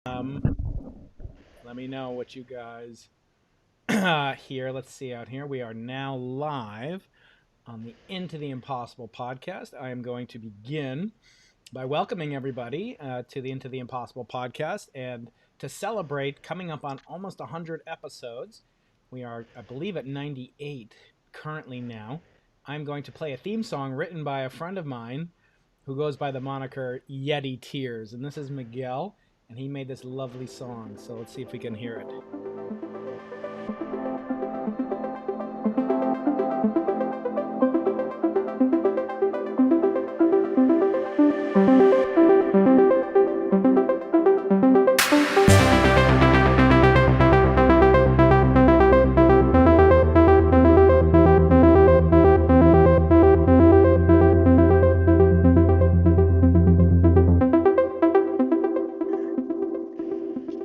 Um, Let me know what you guys hear. Let's see out here. We are now live on the Into the Impossible podcast. I am going to begin by welcoming everybody to the Into the Impossible podcast, and to celebrate coming up on almost 100 episodes. We are, I believe, at 98 currently now. I'm going to play a theme song written by a friend of mine who goes by the moniker Yeti Tears, and this is Miguel, and he made this lovely song. So let's see if we can hear it.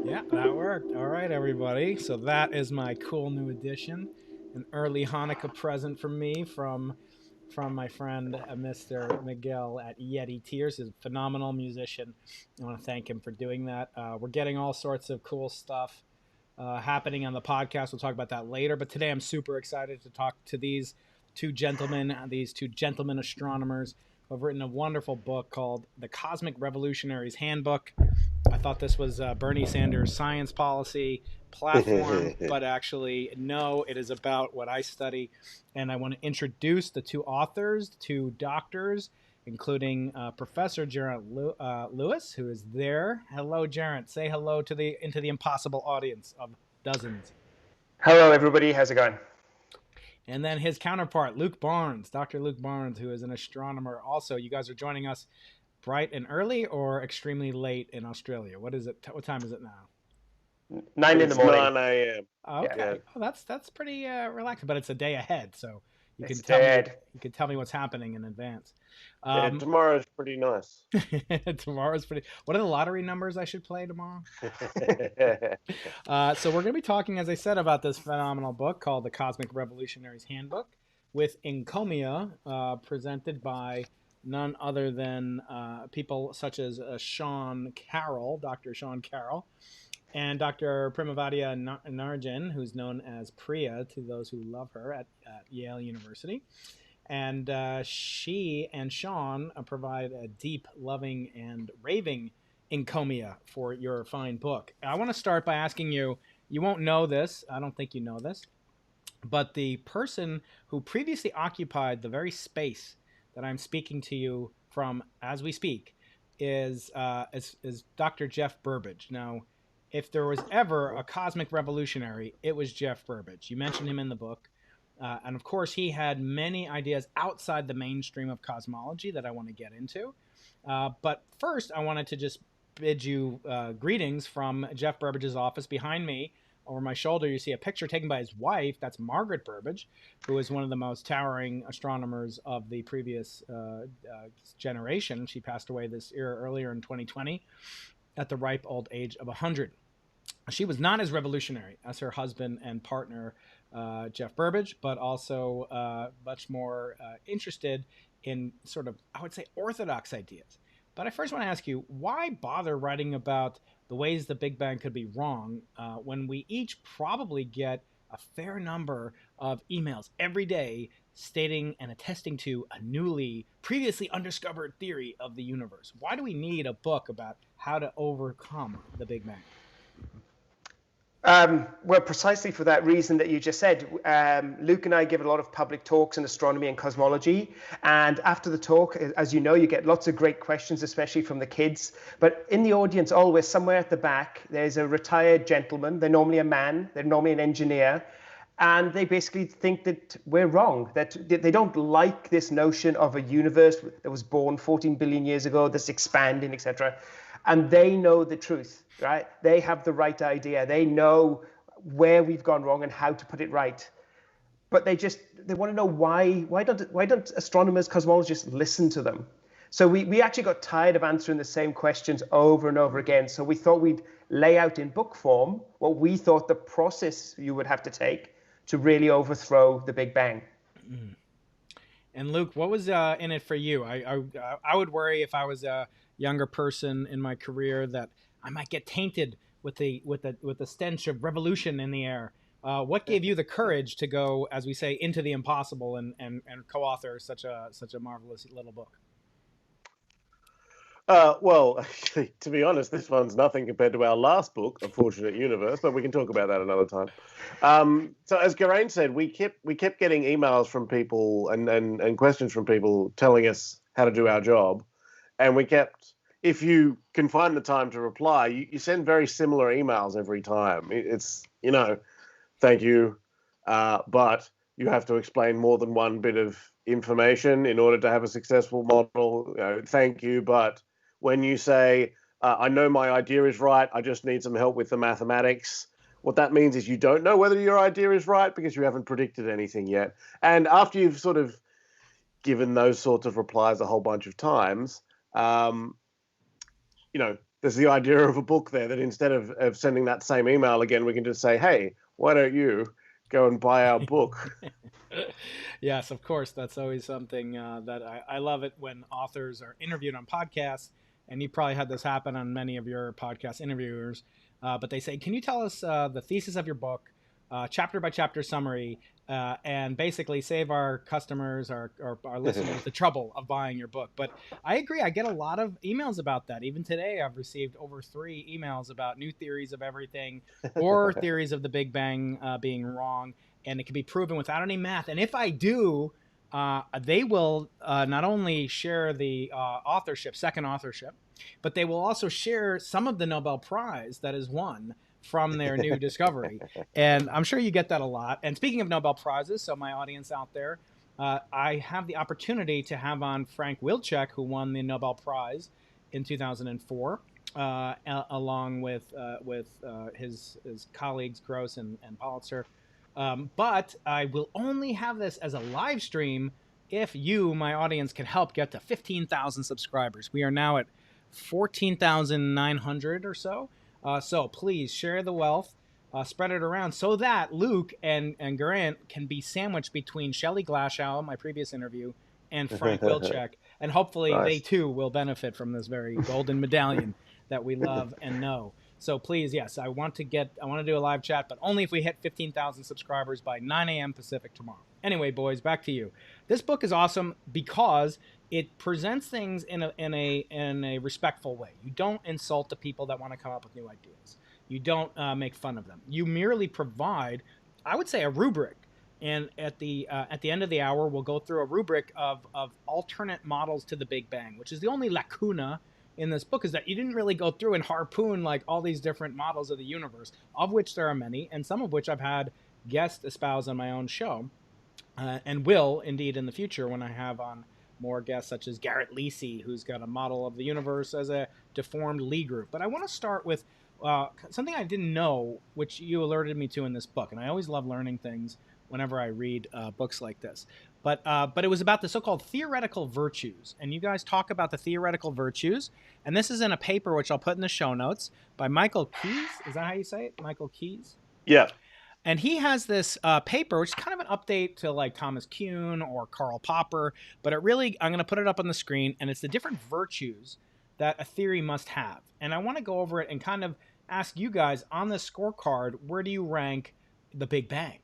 Yeah, that worked. All right, everybody. So that is my cool new addition, an early Hanukkah present from me from my friend Mr. Miguel at Yeti Tears. He's a phenomenal musician. I want to thank him for doing that. We're getting all sorts of cool stuff happening on the podcast. We'll talk about that later. But today I'm super excited to talk to these two gentlemen astronomers who have written a wonderful book called The Cosmic Revolutionaries Handbook. I thought this was Bernie Sanders' science policy platform, but actually, no, it is about what I study. And I want to introduce the two authors, two doctors, including Professor Geraint Lewis, who is there. Hello, Geraint. Say hello to the Into the Impossible audience of dozens. Hello, everybody. How's it going? And then his counterpart, Luke Barnes, Dr. Luke Barnes, who is an astronomer. Also, you guys are joining us bright and early or extremely late in Australia? What is it? What time is it now? 9 in the morning. 9 a.m. Okay, Yeah. oh, that's pretty relaxing, but it's a day ahead, so you It's can tell me dead. you can tell me what's happening in advance. Yeah, tomorrow's pretty nice. Tomorrow's pretty. What are the lottery numbers I should play tomorrow? So we're going to be talking, as I said, about this phenomenal book called The Cosmic Revolutionaries Handbook, with encomia presented by none other than people such as Sean Carroll, Dr. Sean Carroll, and Dr. Primavadia Narjan, who's known as Priya to those who love her at Yale University. And she and Sean provide a deep, loving, and raving encomia for your fine book. I want to start by asking you, you won't know this, I don't think you know this, but the person who previously occupied the very space that I'm speaking to you from as we speak is Dr. Jeff Burbidge. Now, if there was ever a cosmic revolutionary, it was Jeff Burbidge. You mentioned him in the book. And of course, he had many ideas outside the mainstream of cosmology that I want to get into. But first, I wanted to just bid you greetings from Jeff Burbidge's office. Behind me, over my shoulder, you see a picture taken by his wife. That's Margaret Burbidge, who is one of the most towering astronomers of the previous generation. She passed away this year earlier in 2020 at the ripe old age of 100. She was not as revolutionary as her husband and partner, Jeff Burbidge, but also much more interested in sort of, I would say, orthodox ideas. But I first want to ask you, why bother writing about the ways the Big Bang could be wrong when we each probably get a fair number of emails every day stating and attesting to a previously undiscovered theory of the universe? Why do we need a book about how to overcome the Big Bang? Well, precisely for that reason that you just said. Luke and I give a lot of public talks in astronomy and cosmology. And after the talk, as you know, you get lots of great questions, especially from the kids. But in the audience, always somewhere at the back, there's a retired gentleman. They're normally a man. They're normally an engineer. And they basically think that we're wrong, that they don't like this notion of a universe that was born 14 billion years ago, that's expanding, etc. And they know the truth, right? They have the right idea. They know where we've gone wrong and how to put it right. But they want to know why don't astronomers, cosmologists listen to them? So we actually got tired of answering the same questions over and over again. So we thought we'd lay out in book form what we thought the process you would have to take to really overthrow the Big Bang. And Luke, what was in it for you? I would worry if I was a younger person in my career that I might get tainted with the stench of revolution in the air. What gave you the courage to go, as we say, into the impossible and co-author such a marvelous little book? Well, actually, to be honest, this one's nothing compared to our last book, Unfortunate Universe, but we can talk about that another time. So as Geraint said, we kept getting emails from people and questions from people telling us how to do our job. And we kept, if you can find the time to reply, you send very similar emails every time. It's, thank you, but you have to explain more than one bit of information in order to have a successful model. Thank you, but when you say, I know my idea is right, I just need some help with the mathematics, what that means is you don't know whether your idea is right because you haven't predicted anything yet. And after you've sort of given those sorts of replies a whole bunch of times, there's the idea of a book there that instead of sending that same email again, we can just say, hey, why don't you go and buy our book? Yes, of course. That's always something that I love it when authors are interviewed on podcasts, and you probably had this happen on many of your podcast interviewers, but they say, can you tell us the thesis of your book, chapter by chapter summary, and basically save our customers, our listeners, the trouble of buying your book. But I agree. I get a lot of emails about that. Even today, I've received over 3 emails about new theories of everything or theories of the Big Bang being wrong. And it can be proven without any math. And if I do, they will not only share the second authorship, but they will also share some of the Nobel Prize that is won from their new discovery. And I'm sure you get that a lot. And speaking of Nobel Prizes, so my audience out there, I have the opportunity to have on Frank Wilczek, who won the Nobel Prize in 2004, along with his colleagues Gross and Pulitzer. But I will only have this as a live stream if you, my audience, can help get to 15,000 subscribers. We are now at 14,900 or so. So please share the wealth, spread it around so that Luke and Geraint can be sandwiched between Shelley Glashow, my previous interview, and Frank Wilczek. And hopefully Nice. They too will benefit from this very golden medallion that we love and know. So please, yes, I want to do a live chat, but only if we hit 15,000 subscribers by 9 a.m. Pacific tomorrow. Anyway, boys, back to you. This book is awesome because it presents things in a respectful way. You don't insult the people that want to come up with new ideas. You don't make fun of them. You merely provide, I would say, a rubric. And at the end of the hour, we'll go through a rubric of alternate models to the Big Bang, which is the only lacuna in this book, is that you didn't really go through and harpoon like all these different models of the universe, of which there are many, and some of which I've had guests espouse on my own show, and will indeed in the future when I have on more guests such as Garrett Lisi, who's got a model of the universe as a deformed Lie group. But I want to start with something I didn't know, which you alerted me to in this book, and I always love learning things whenever I read books like this. But it was about the so-called theoretical virtues. And you guys talk about the theoretical virtues. And this is in a paper, which I'll put in the show notes, by Michael Keyes. Is that how you say it? Michael Keyes? Yeah. And he has this paper, which is kind of an update to like Thomas Kuhn or Karl Popper. But it really, I'm going to put it up on the screen. And it's the different virtues that a theory must have. And I want to go over it and kind of ask you guys on the scorecard, where do you rank the Big Bang?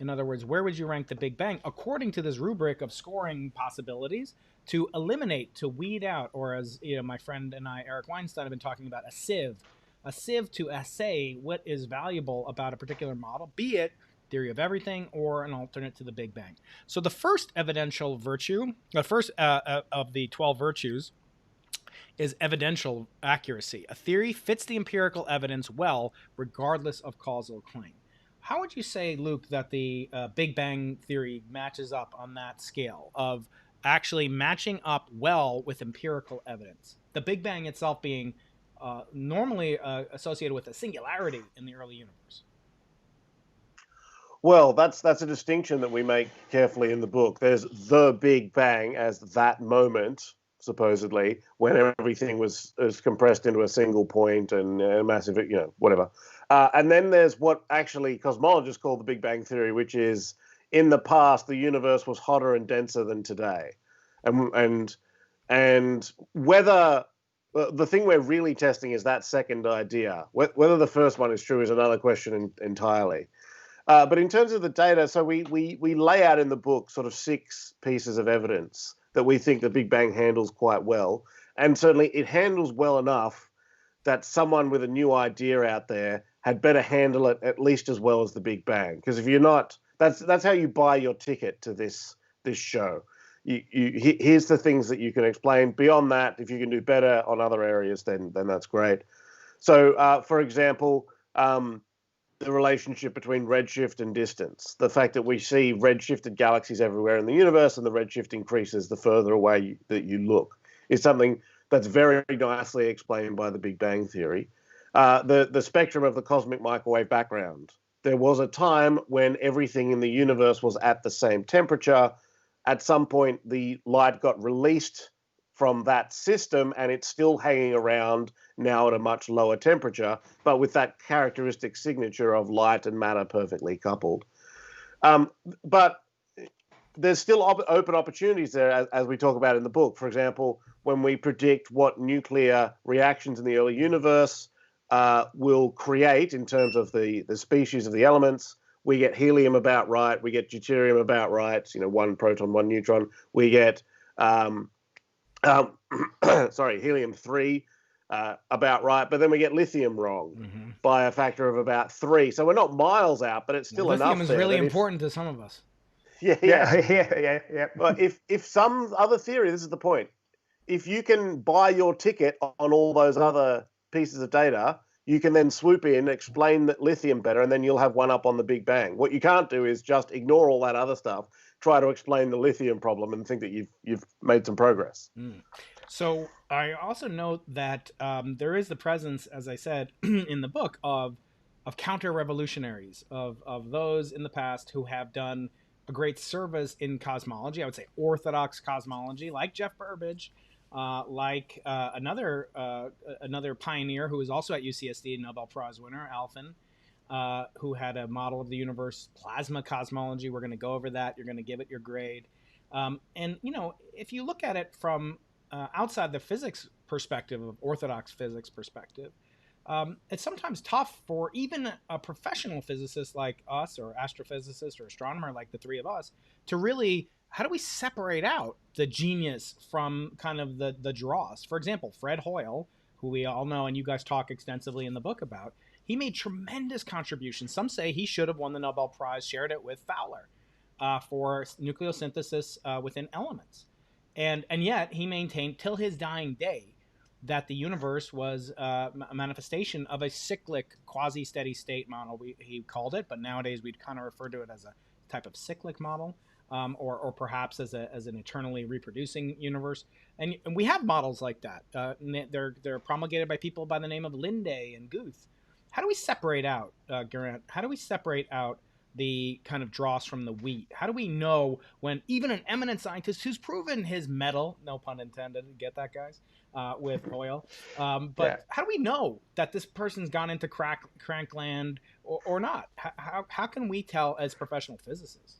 In other words, where would you rank the Big Bang according to this rubric of scoring possibilities to eliminate, to weed out, or as my friend and I, Eric Weinstein, have been talking about, a sieve to assay what is valuable about a particular model, be it theory of everything or an alternate to the Big Bang. So the first evidential virtue, the first of the 12 virtues, is evidential accuracy. A theory fits the empirical evidence well, regardless of causal claim. How would you say, Luke, that the Big Bang theory matches up on that scale of actually matching up well with empirical evidence? The Big Bang itself being normally associated with a singularity in the early universe. Well, that's a distinction that we make carefully in the book. There's the Big Bang as that moment, supposedly, when everything was compressed into a single point and a massive, whatever. And then there's what actually cosmologists call the Big Bang Theory, which is in the past, the universe was hotter and denser than today. And whether the thing we're really testing is that second idea. Whether the first one is true is another question entirely. But in terms of the data, so we lay out in the book sort of 6 pieces of evidence that we think the Big Bang handles quite well. And certainly it handles well enough that someone with a new idea out there had better handle it at least as well as the Big Bang. Because if you're not, that's how you buy your ticket to this show. Here's the things that you can explain. Beyond that, if you can do better on other areas, then that's great. So, for example, the relationship between redshift and distance, the fact that we see redshifted galaxies everywhere in the universe, and the redshift increases the further away that you look, is something that's very nicely explained by the Big Bang theory. The spectrum of the cosmic microwave background. There was a time when everything in the universe was at the same temperature. At some point, the light got released from that system, and it's still hanging around now at a much lower temperature, but with that characteristic signature of light and matter perfectly coupled. But there's still open opportunities there, as we talk about in the book. For example, when we predict what nuclear reactions in the early universe will create in terms of the species of the elements, we get helium about right, we get deuterium about right, 1 proton, 1 neutron. We get helium-3 about right, but then we get lithium wrong by a factor of about 3. So we're not miles out, but it's still enough. Lithium is really important to some of us. Yeah. But if some other theory, this is the point, if you can buy your ticket on all those other pieces of data, you can then swoop in, explain that lithium better, and then you'll have one up on the Big Bang. What you can't do is just ignore all that other stuff, try to explain the lithium problem, and think that you've made some progress. So I also note that there is the presence, as I said in the book, of counter-revolutionaries, of those in the past who have done a great service in cosmology. I would say orthodox cosmology, like Jeff Burbidge, like another pioneer who was also at UCSD, Nobel Prize winner, Alphen, who had a model of the universe, plasma cosmology. We're going to go over that. You're going to give it your grade. And, if you look at it from outside the physics perspective, of orthodox physics perspective, it's sometimes tough for even a professional physicist like us, or astrophysicist or astronomer like the three of us, to really, how do we separate out the genius from kind of the dross? For example, Fred Hoyle, who we all know and you guys talk extensively in the book about, he made tremendous contributions. Some say he should have won the Nobel Prize, shared it with Fowler, for nucleosynthesis within elements. And yet he maintained till his dying day that the universe was a manifestation of a cyclic quasi-steady state model, he called it, but nowadays we'd kind of refer to it as a type of cyclic model, or perhaps as an eternally reproducing universe. And we have models like that. They're promulgated by people by the name of Linde and Guth. How do we separate out, Geraint, how do we separate out the kind of dross from the wheat? How do we know when even an eminent scientist who's proven his mettle, no pun intended, get that, guys, with oil, but how do we know that this person's gone into crank land or not? How can we tell as professional physicists?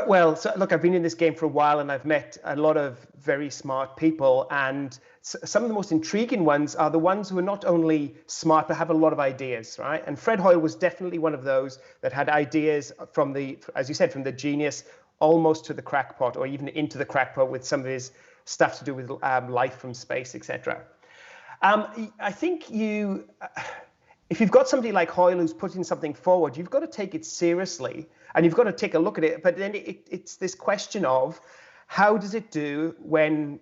Well, so look, I've been in this game for a while, and I've met a lot of very smart people, and some of the most intriguing ones are the ones who are not only smart but have a lot of ideas, right? And Fred Hoyle was definitely one of those that had ideas from as you said, from the genius almost to the crackpot, or even into the crackpot with some of his stuff to do with life from space, etc. I think if you've got somebody like Hoyle who's putting something forward, you've got to take it seriously, and you've got to take a look at it. But then it's this question of how does it do when,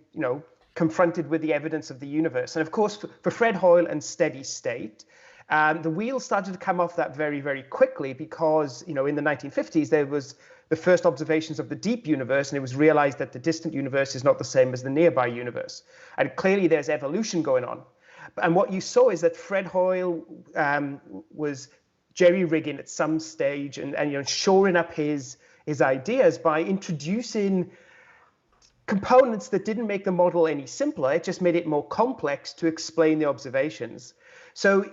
confronted with the evidence of the universe? And of course, for Fred Hoyle and steady state, the wheels started to come off that very, very quickly, because, in the 1950s, there was the first observations of the deep universe, and it was realized that the distant universe is not the same as the nearby universe. And clearly there's evolution going on. And what you saw is that Fred Hoyle was jerry-rigging at some stage and shoring up his ideas by introducing components that didn't make the model any simpler. It just made it more complex to explain the observations. So,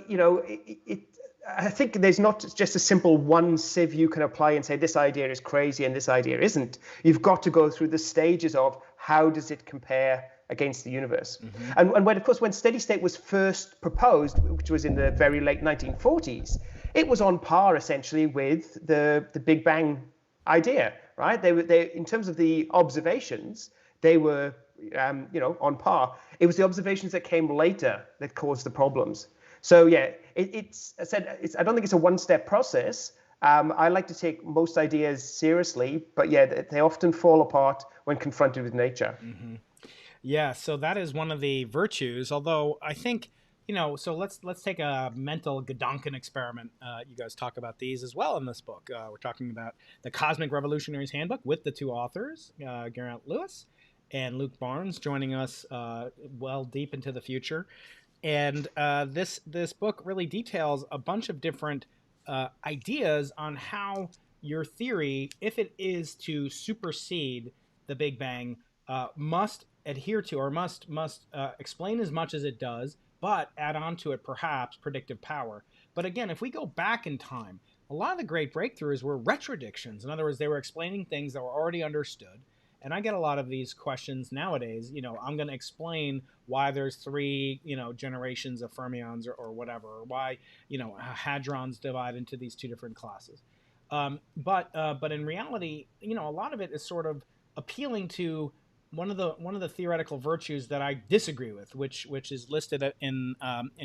I think there's not just a simple one sieve you can apply and say this idea is crazy and this idea isn't. You've got to go through the stages of how does it compare against the universe. Mm-hmm. And when, of course, when steady state was first proposed, which was in the very late 1940s, it was on par essentially with the Big Bang idea, right? They in terms of the observations, they were on par. It was the observations that came later that caused the problems. So yeah, I don't think it's a one-step process. I like to take most ideas seriously, but yeah, they often fall apart when confronted with nature. Mm-hmm. Yeah, so that is one of the virtues. Although I think, so let's take a mental Gedanken experiment. You guys talk about these as well in this book. We're talking about the Cosmic Revolutionaries Handbook with the two authors, Geraint Lewis and Luke Barnes, joining us well deep into the future. And this book really details a bunch of different ideas on how your theory, if it is to supersede the Big Bang, must adhere to or must explain as much as it does, but add on to it perhaps predictive power. But again, if we go back in time, a lot of the great breakthroughs were retrodictions. In other words, they were explaining things that were already understood. And I get a lot of these questions nowadays. I'm going to explain why there's three, generations of fermions or whatever, or why, hadrons divide into these two different classes. But in reality, a lot of it is sort of appealing to one of the theoretical virtues that I disagree with, which is listed in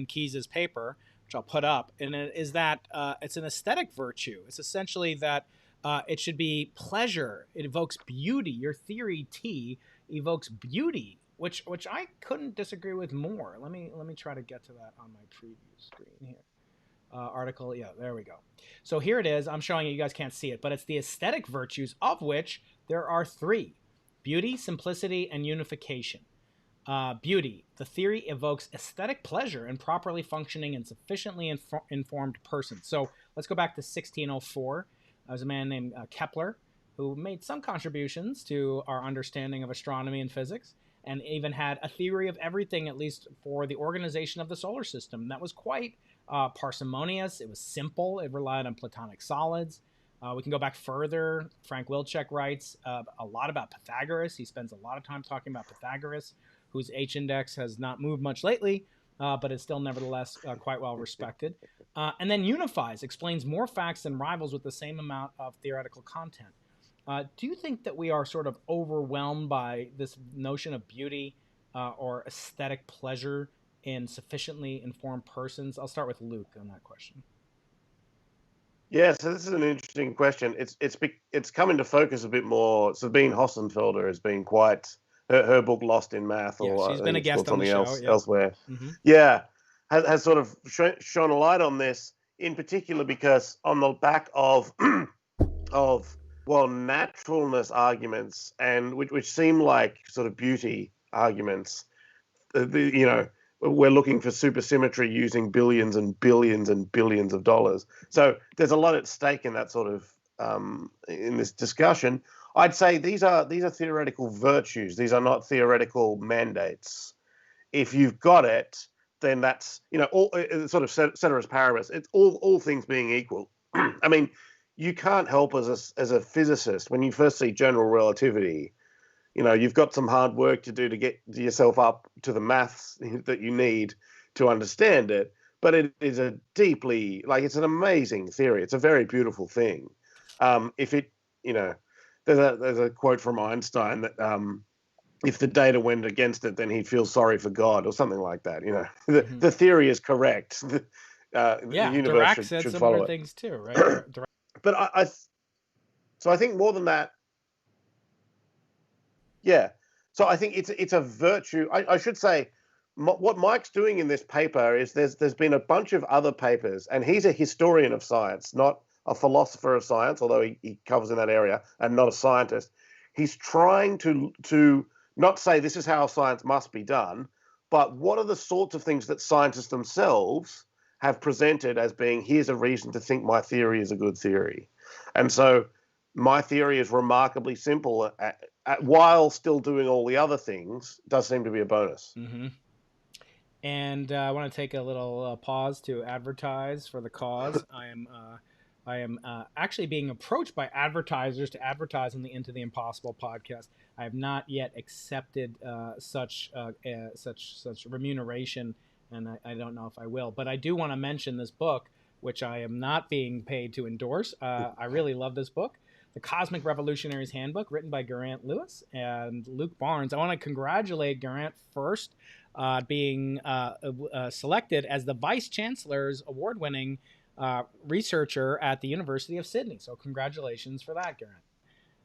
Keyes's paper, which I'll put up, and it is that it's an aesthetic virtue. It's essentially that it should be pleasure. It evokes beauty. Your theory T evokes beauty, which I couldn't disagree with more. Let me try to get to that on my preview screen here. Article, yeah, there we go. So here it is. I'm showing you guys can't see it, but it's the aesthetic virtues, of which there are three: beauty, simplicity, and unification. Beauty. The theory evokes aesthetic pleasure in properly functioning and sufficiently informed persons. So let's go back to 1604. There was a man named Kepler who made some contributions to our understanding of astronomy and physics, and even had a theory of everything, at least for the organization of the solar system. That was quite parsimonious. It was simple. It relied on Platonic solids. We can go back further. Frank Wilczek writes a lot about Pythagoras. He spends a lot of time talking about Pythagoras, whose H-index has not moved much lately, but is still nevertheless quite well respected. And then unifies, explains more facts than rivals with the same amount of theoretical content. Do you think that we are sort of overwhelmed by this notion of beauty or aesthetic pleasure in sufficiently informed persons? I'll start with Luke on that question. Yeah, so this is an interesting question. It's come into focus a bit more. Sabine Hossenfelder has been quite her book Lost in Math, or she's been a guest on the show elsewhere. Mm-hmm. Yeah, has sort of shone a light on this in particular because on the back of naturalness arguments and which seem like sort of beauty arguments, we're looking for supersymmetry using billions and billions and billions of dollars. So there's a lot at stake in that sort of in this discussion. I'd say these are theoretical virtues. These are not theoretical mandates. If you've got it, then that's all sort of ceteris paribus. It's all things being equal. I mean, you can't help as a physicist when you first see general relativity. You've got some hard work to do to get yourself up to the maths that you need to understand it. But it is a deeply, it's an amazing theory. It's a very beautiful thing. There's a quote from Einstein that if the data went against it, then he'd feel sorry for God or something like that. The theory is correct. The universe Dirac said should similar follow things too, right? But I think more than that. Yeah. So I think it's a virtue. I should say what Mike's doing in this paper is there's been a bunch of other papers, and he's a historian of science, not a philosopher of science, although he covers in that area, and not a scientist. He's trying to not say this is how science must be done, but what are the sorts of things that scientists themselves have presented as being, here's a reason to think my theory is a good theory. And so my theory is remarkably simple while still doing all the other things. Does seem to be a bonus. Mm-hmm. And I want to take a little pause to advertise for the cause. I am I am actually being approached by advertisers to advertise on the Into the Impossible podcast. I have not yet accepted such remuneration, and I don't know if I will. But I do want to mention this book, which I am not being paid to endorse. I really love this book, The Cosmic Revolutionaries Handbook, written by Geraint Lewis and Luke Barnes. I want to congratulate Geraint first, being selected as the Vice Chancellor's award-winning researcher at the University of Sydney. So congratulations for that, Geraint.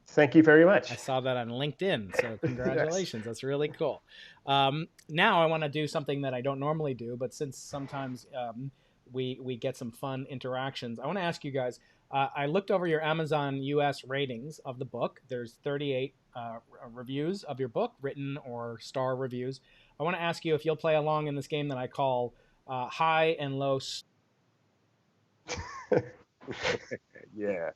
Thank you very much. I saw that on LinkedIn, so congratulations. Yes. That's really cool. Now I want to do something that I don't normally do, but since sometimes we get some fun interactions, I want to ask you guys, I looked over your Amazon US ratings of the book. There's 38 reviews of your book, written or star reviews. I want to ask you if you'll play along in this game that I call high and low. Yeah.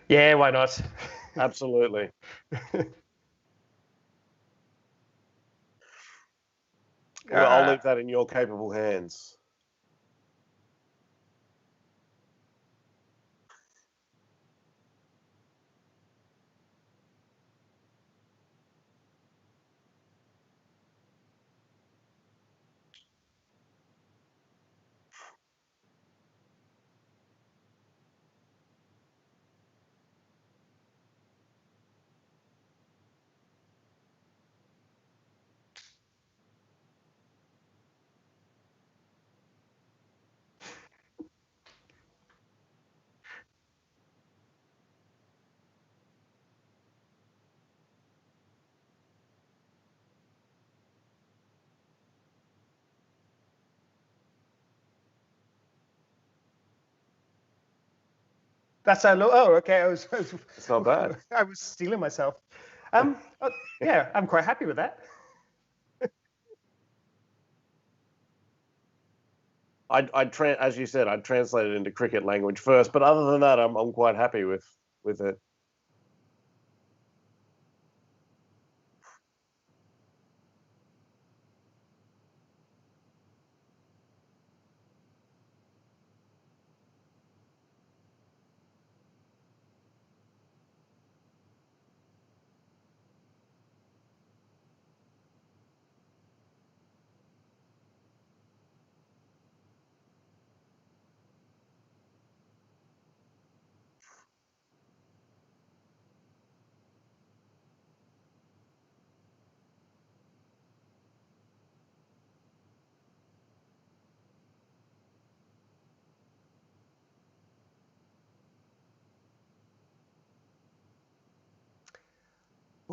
Yeah, why not? Absolutely. Well, I'll leave that in your capable hands. That's how low. Oh, okay. It's not bad. I was stealing myself. Yeah, I'm quite happy with that. As you said, I'd translate it into cricket language first, but other than that, I'm quite happy with it.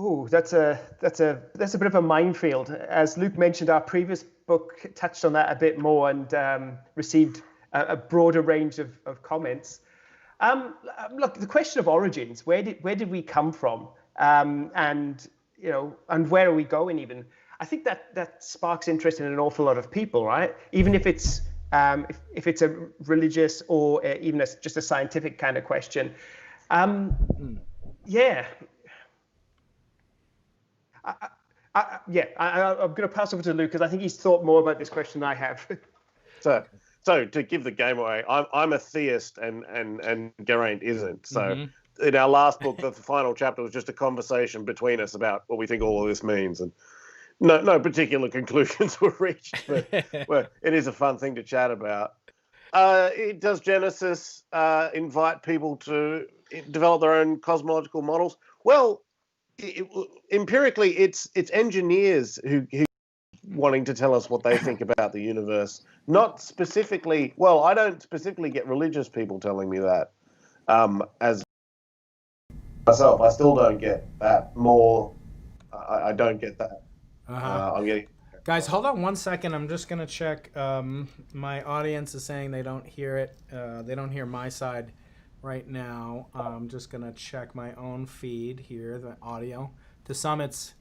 Oh, that's a bit of a minefield. As Luke mentioned, our previous book touched on that a bit more and received a broader range of comments. Look, the question of origins, where did we come from, and where are we going? Even I think that sparks interest in an awful lot of people, right? Even if it's if it's a religious or even just a scientific kind of question. Yeah. I'm going to pass over to Luke because I think he's thought more about this question than I have. So to give the game away, I'm a theist and Geraint isn't. So in our last book, the final chapter was just a conversation between us about what we think all of this means, and no particular conclusions were reached. But well, it is a fun thing to chat about. Does Genesis invite people to develop their own cosmological models? Well, empirically, it's engineers who wanting to tell us what they think about the universe. Not specifically. Well, I don't specifically get religious people telling me that. As myself, I still don't get that. More, I don't get that. I'm getting. Guys, hold on 1 second. I'm just gonna check. My audience is saying they don't hear it. They don't hear my side right now. I'm just gonna check my own feed here, the audio. To some, it's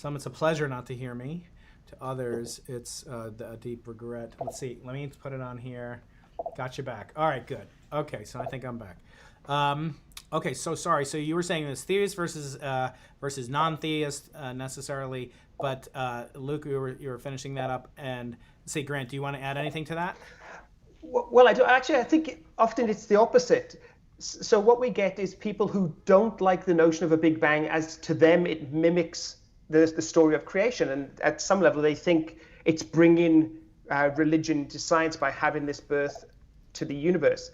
a pleasure not to hear me. To others, it's a deep regret. Let's see. Let me put it on here. Got you back. All right, good. Okay, so I think I'm back. Okay, so sorry. So you were saying this theist versus non-theist necessarily, but Luke, you were finishing that up. And say, Grant, do you want to add anything to that? Well, I do. Actually, I think often it's the opposite. So what we get is people who don't like the notion of a Big Bang, as to them it mimics the story of creation, and at some level they think it's bringing religion to science by having this birth to the universe.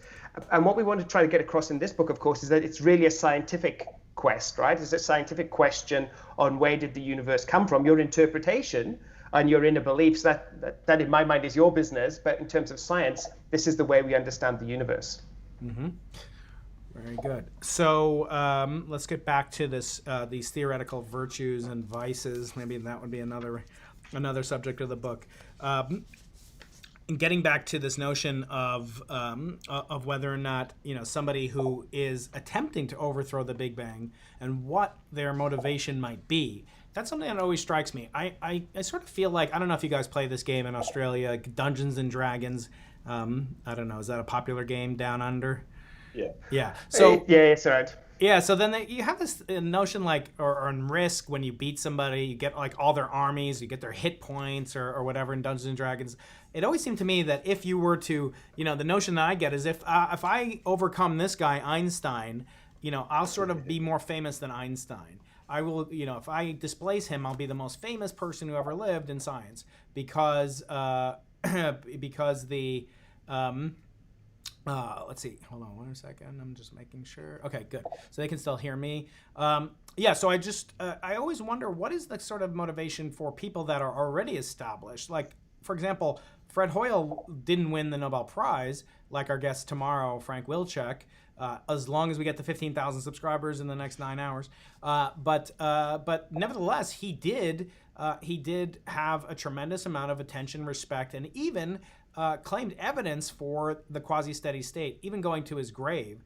And what we want to try to get across in this book, of course, is that it's really a scientific quest, right? It's a scientific question on where did the universe come from. Your interpretation and your inner beliefs, that in my mind is your business, but in terms of science, this is the way we understand the universe. Mm-hmm. Very good. So let's get back to these theoretical virtues and vices. Maybe that would be another subject of the book. And getting back to this notion of whether or not somebody who is attempting to overthrow the Big Bang and what their motivation might be. That's something that always strikes me. I sort of feel like, I don't know if you guys play this game in Australia, Dungeons and Dragons. I don't know, is that a popular game down under? Yeah. Yeah. So yeah, it's all right. Yeah, so then you have this notion like, or on Risk, when you beat somebody, you get like all their armies, you get their hit points or whatever in Dungeons and Dragons. It always seemed to me that if you were to, the notion that I get is if I overcome this guy Einstein, I'll sort of be more famous than Einstein. I will, if I displace him, I'll be the most famous person who ever lived in science because the let's see. Hold on 1 second. I'm just making sure. Okay, good. So they can still hear me. Yeah. So I always wonder what is the sort of motivation for people that are already established. Like, for example, Fred Hoyle didn't win the Nobel Prize, like our guest tomorrow, Frank Wilczek. As long as we get to 15,000 subscribers in the next 9 hours, but nevertheless, he did have a tremendous amount of attention, respect, and even claimed evidence for the quasi-steady state, even going to his grave,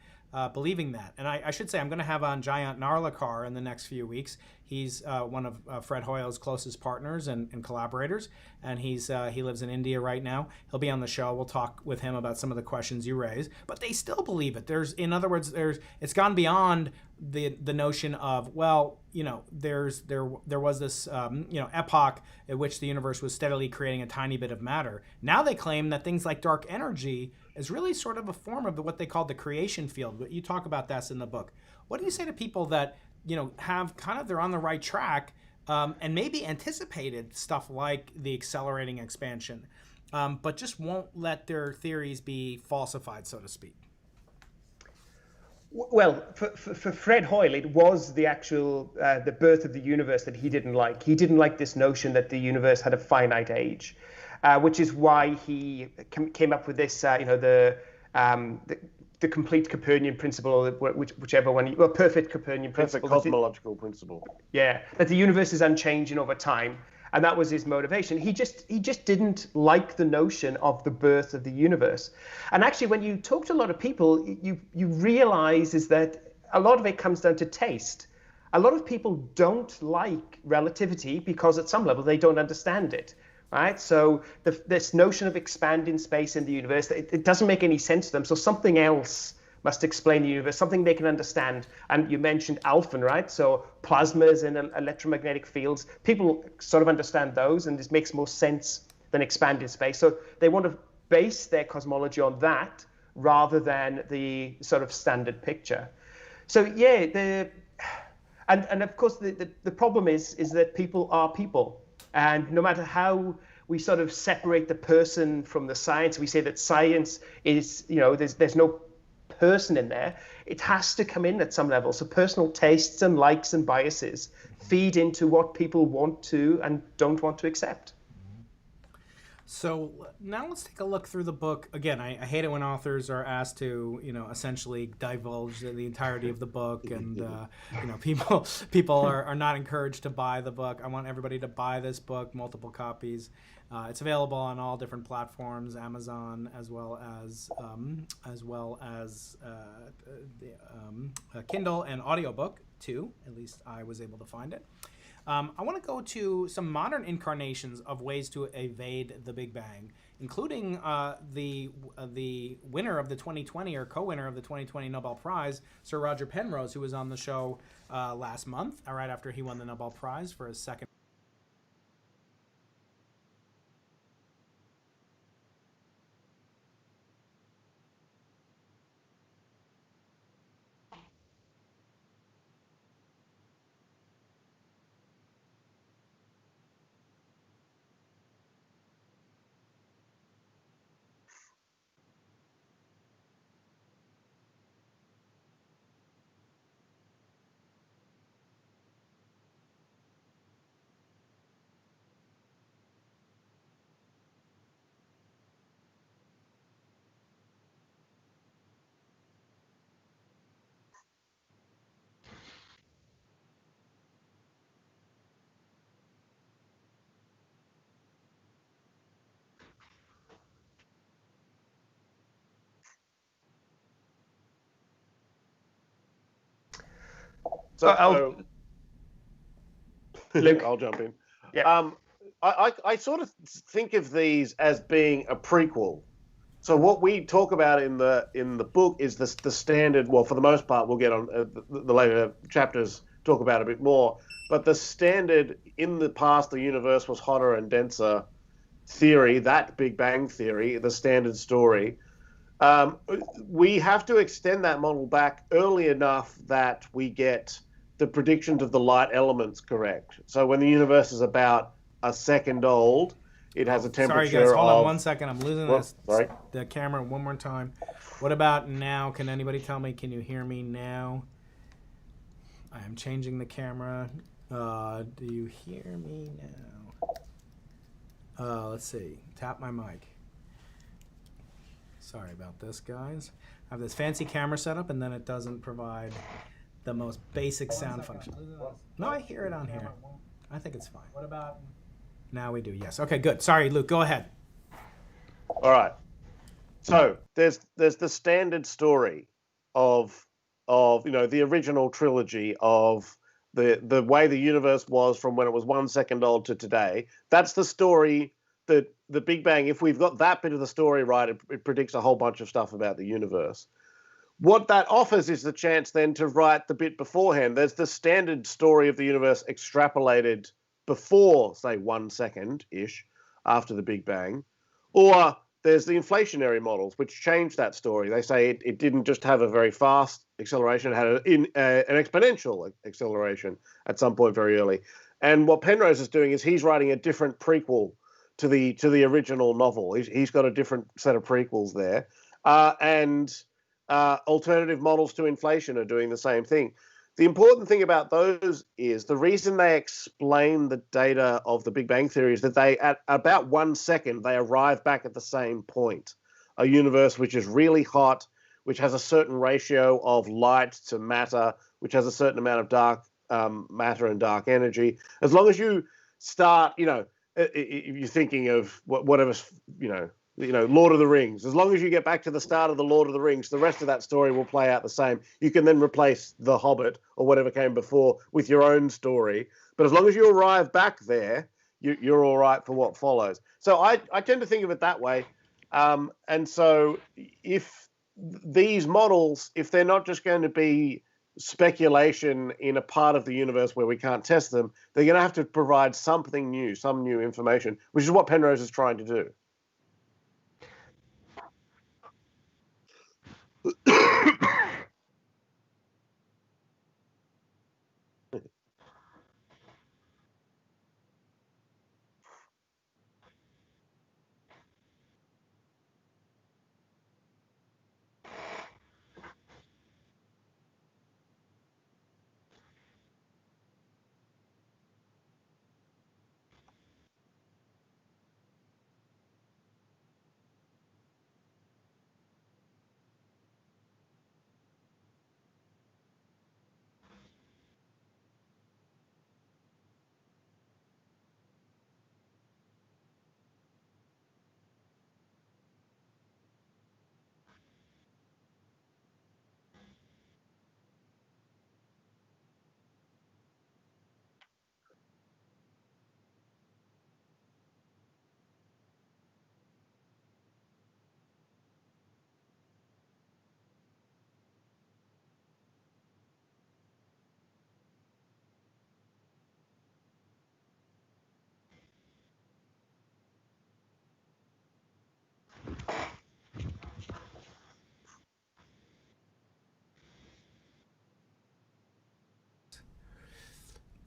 believing that. And I should say I'm going to have on Jayant Narlikar in the next few weeks. He's one of Fred Hoyle's closest partners and collaborators, and he lives in India right now. He'll be on the show. We'll talk with him about some of the questions you raise. But they still believe it. In other words, it's gone beyond the notion of, well, there was this epoch at which the universe was steadily creating a tiny bit of matter. Now they claim that things like dark energy is really sort of a form of what they call the creation field. You talk about that in the book. What do you say to people that have kind of, they're on the right track and maybe anticipated stuff like the accelerating expansion, but just won't let their theories be falsified, so to speak? Well, for Fred Hoyle, it was the actual the birth of the universe that he didn't like. He didn't like this notion that the universe had a finite age, which is why he came up with this, the complete Copernican principle, or whichever one, perfect Copernican principle. Perfect cosmological principle. Yeah, that the universe is unchanging over time. And that was his motivation. He just didn't like the notion of the birth of the universe. And actually, when you talk to a lot of people, you realize is that a lot of it comes down to taste. A lot of people don't like relativity because at some level they don't understand it, right? So this notion of expanding space in the universe, it doesn't make any sense to them. So something else must explain the universe, something they can understand. And you mentioned Alphen, right? So plasmas and electromagnetic fields, people sort of understand those, and this makes more sense than expanding space. So they want to base their cosmology on that rather than the sort of standard picture. So yeah, and of course the problem is that people are people, and no matter how we sort of separate the person from the science, we say that science is, there's no person in there. It has to come in at some level. So personal tastes and likes and biases feed into what people want to and don't want to accept. So now let's take a look through the book. Again, I hate it when authors are asked to, essentially divulge the entirety of the book, and people are not encouraged to buy the book. I want everybody to buy this book, multiple copies. It's available on all different platforms, Amazon, as well as Kindle and audiobook too. At least I was able to find it. I want to go to some modern incarnations of ways to evade the Big Bang, including the winner of the 2020 or co-winner of the 2020 Nobel Prize, Sir Roger Penrose, who was on the show last month, right after he won the Nobel Prize for his second. So, Luke. I'll jump in. Yeah. I sort of think of these as being a prequel. So what we talk about in the book is the standard. Well, for the most part, we'll get on the later chapters talk about a bit more. But the standard in the past, the universe was hotter and denser theory, that Big Bang theory, the standard story. We have to extend that model back early enough that we get the predictions of the light elements correct. So when the universe is about a second old, it has a temperature. Sorry, guys, hold on 1 second. I'm losing Sorry. the camera one more time. What about now? Can anybody tell me? Can you hear me now? I am changing the camera. Do you hear me now? Let's see. Tap my mic. Sorry about this, guys. I have this fancy camera set up, and then it doesn't provide the most basic sound function. No, I hear it on here. I think it's fine. What about now? We do. Yes. Okay. Good. Sorry, Luke. Go ahead. All right. So there's the standard story of the original trilogy of the way the universe was from when it was 1 second old to today. That's the story that the Big Bang. If we've got that bit of the story right, it predicts a whole bunch of stuff about the universe. What that offers is the chance then to write the bit beforehand. There's the standard story of the universe extrapolated before, say, 1 second-ish after the Big Bang. Or there's the inflationary models, which change that story. They say it didn't just have a very fast acceleration, it had an exponential acceleration at some point very early. And what Penrose is doing is he's writing a different prequel to the original novel. He's got a different set of prequels there. And alternative models to inflation are doing the same thing. The important thing about those is the reason they explain the data of the Big Bang Theory is that they, at about 1 second, they arrive back at the same point. A universe which is really hot, which has a certain ratio of light to matter, which has a certain amount of dark matter and dark energy. As long as you start, if you're thinking of whatever, Lord of the Rings. As long as you get back to the start of the Lord of the Rings, the rest of that story will play out the same. You can then replace The Hobbit or whatever came before with your own story. But as long as you arrive back there, you're all right for what follows. So I tend to think of it that way. And so if these models, if they're not just going to be speculation in a part of the universe where we can't test them, they're going to have to provide something new, some new information, which is what Penrose is trying to do.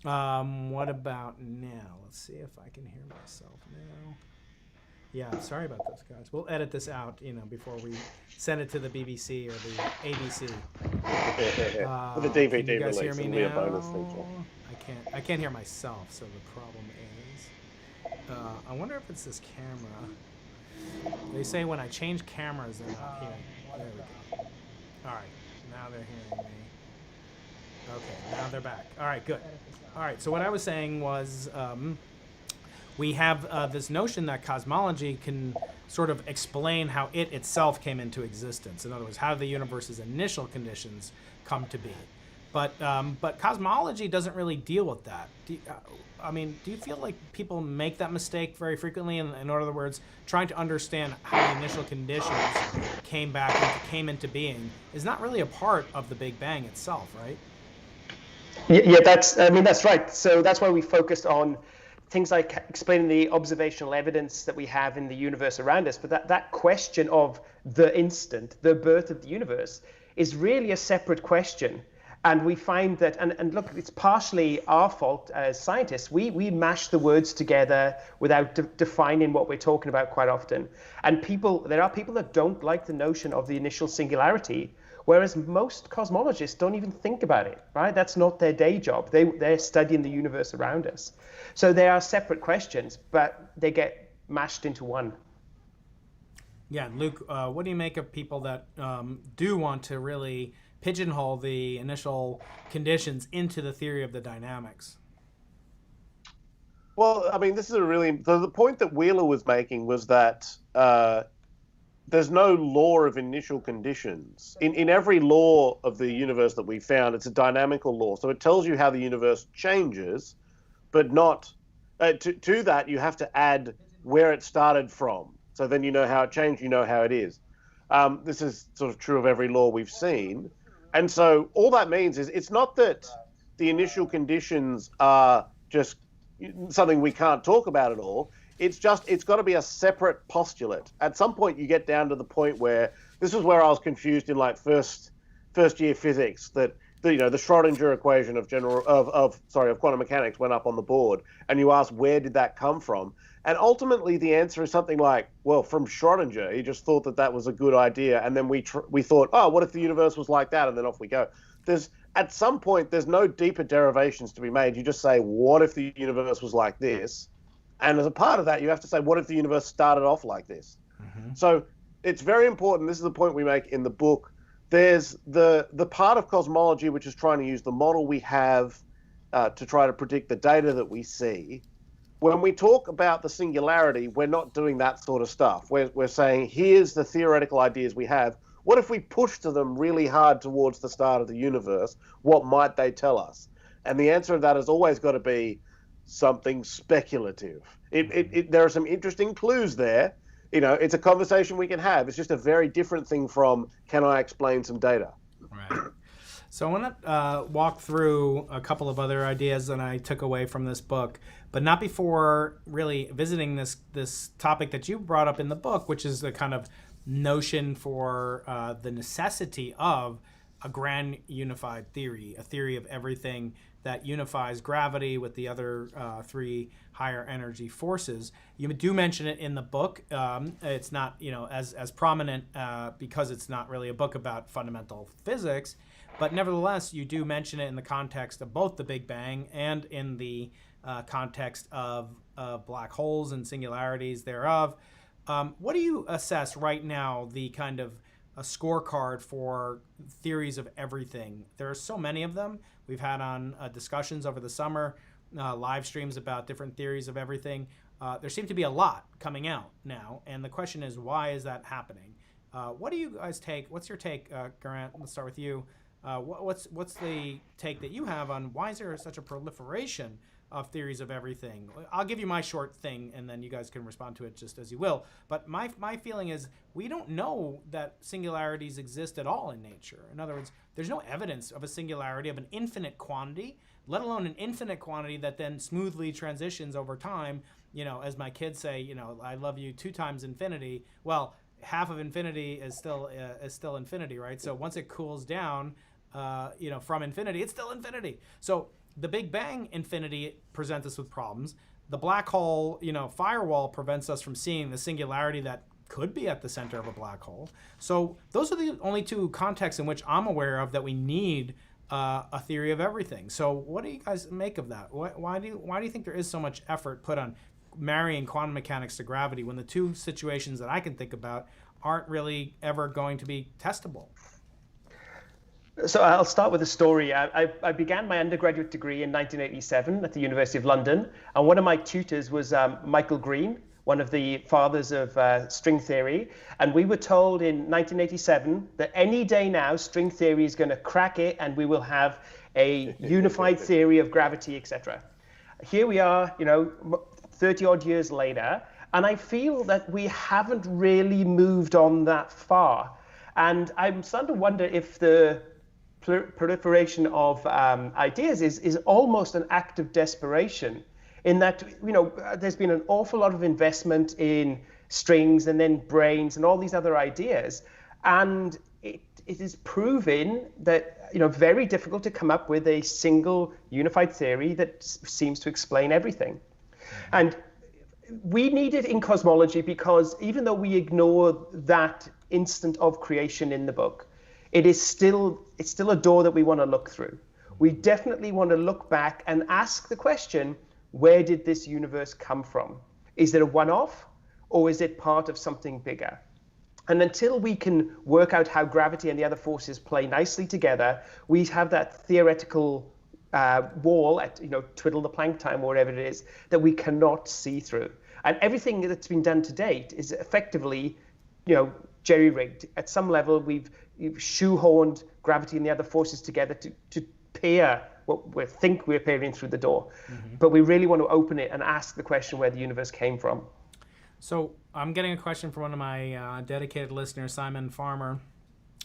What about now? Let's see if I can hear myself now. Yeah, sorry about this, guys. We'll edit this out, before we send it to the BBC or the ABC. For the Can you DVD guys hear release, me it'll be a now? bonus feature. I can't hear myself. So the problem is, I wonder if it's this camera. They say when I change cameras, they're not hearing. There we go. All right, now they're hearing me. Okay, now they're back. All right, good. All right, so what I was saying was we have this notion that cosmology can sort of explain how it itself came into existence. In other words, how the universe's initial conditions come to be. But cosmology doesn't really deal with that. Do you feel like people make that mistake very frequently? In other words, trying to understand how the initial conditions came into being is not really a part of the Big Bang itself, right? Yeah, that's right. So that's why we focused on things like explaining the observational evidence that we have in the universe around us. But that question of the instant, the birth of the universe, is really a separate question. And we find that, and look, it's partially our fault as scientists. We mash the words together without defining what we're talking about quite often. And there are people that don't like the notion of the initial singularity, whereas most cosmologists don't even think about it, right? That's not their day job. They're studying the universe around us. So they are separate questions, but they get mashed into one. Yeah, Luke, what do you make of people that do want to really pigeonhole the initial conditions into the theory of the dynamics? Well, this is the point that Wheeler was making was that there's no law of initial conditions. In every law of the universe that we found, it's a dynamical law. So it tells you how the universe changes, but not to that you have to add where it started from. So then you know how it changed, you know how it is. This is sort of true of every law we've seen. And so all that means is it's not that the initial conditions are just something we can't talk about at all. It's got to be a separate postulate. At some point, you get down to the point where this is where I was confused in like first year physics that the Schrodinger equation of quantum mechanics went up on the board, and you ask where did that come from, and ultimately the answer is something like, well, from Schrodinger. He just thought that was a good idea, and then we thought, oh, what if the universe was like that, and then off we go. At some point there's no deeper derivations to be made. You just say, what if the universe was like this? And as a part of that, you have to say, what if the universe started off like this? Mm-hmm. So it's very important. This is the point we make in the book. There's the part of cosmology which is trying to use the model we have to try to predict the data that we see. When we talk about the singularity, we're not doing that sort of stuff. We're saying, here's the theoretical ideas we have. What if we push to them really hard towards the start of the universe? What might they tell us? And the answer to that has always got to be something speculative. There are some interesting clues there. It's a conversation we can have. It's just a very different thing from, can I explain some data? Right. So I want to walk through a couple of other ideas that I took away from this book, but not before really visiting this topic that you brought up in the book, which is the kind of notion for the necessity of a grand unified theory, a theory of everything that unifies gravity with the other three higher energy forces. You do mention it in the book. It's not, as prominent because it's not really a book about fundamental physics, but nevertheless, you do mention it in the context of both the Big Bang and in the context of black holes and singularities thereof. What do you assess right now the kind of a scorecard for theories of everything? There are so many of them. We've had on discussions over the summer, live streams about different theories of everything. There seem to be a lot coming out now, and the question is, why is that happening? What do you guys take? What's your take, Geraint? Let's start with you. What's the take that you have on why is there such a proliferation of theories of everything? I'll give you my short thing, and then you guys can respond to it just as you will. But my feeling is we don't know that singularities exist at all in nature. In other words, there's no evidence of a singularity of an infinite quantity, let alone an infinite quantity that then smoothly transitions over time. As my kids say, I love you 2 times infinity. Well, half of infinity is still infinity, right? So once it cools down, from infinity, it's still infinity. So the Big Bang infinity presents us with problems. The black hole, firewall prevents us from seeing the singularity that could be at the center of a black hole. So those are the only two contexts in which I'm aware of that we need a theory of everything. So what do you guys make of that? Why do you think there is so much effort put on marrying quantum mechanics to gravity when the two situations that I can think about aren't really ever going to be testable? So I'll start with a story. I began my undergraduate degree in 1987 at the University of London, and one of my tutors was Michael Green, one of the fathers of string theory. And we were told in 1987 that any day now, string theory is going to crack it, and we will have a unified theory of gravity, etc. Here we are, 30 odd years later, and I feel that we haven't really moved on that far. And I'm starting to wonder if the proliferation of ideas is almost an act of desperation, in that there's been an awful lot of investment in strings and then brains and all these other ideas, and it is proven that very difficult to come up with a single unified theory that seems to explain everything. And we need it in cosmology because even though we ignore that instant of creation in the book, it's still a door that we want to look through. We definitely want to look back and ask the question, where did this universe come from? Is it a one-off, or is it part of something bigger? And until we can work out how gravity and the other forces play nicely together, we have that theoretical wall at twiddle the Planck time or whatever it is that we cannot see through. And everything that's been done to date is effectively jerry-rigged. At some level, we've shoehorned gravity and the other forces together to peer what we think we're peering through the door. Mm-hmm. But we really want to open it and ask the question where the universe came from. So I'm getting a question from one of my dedicated listeners, Simon Farmer.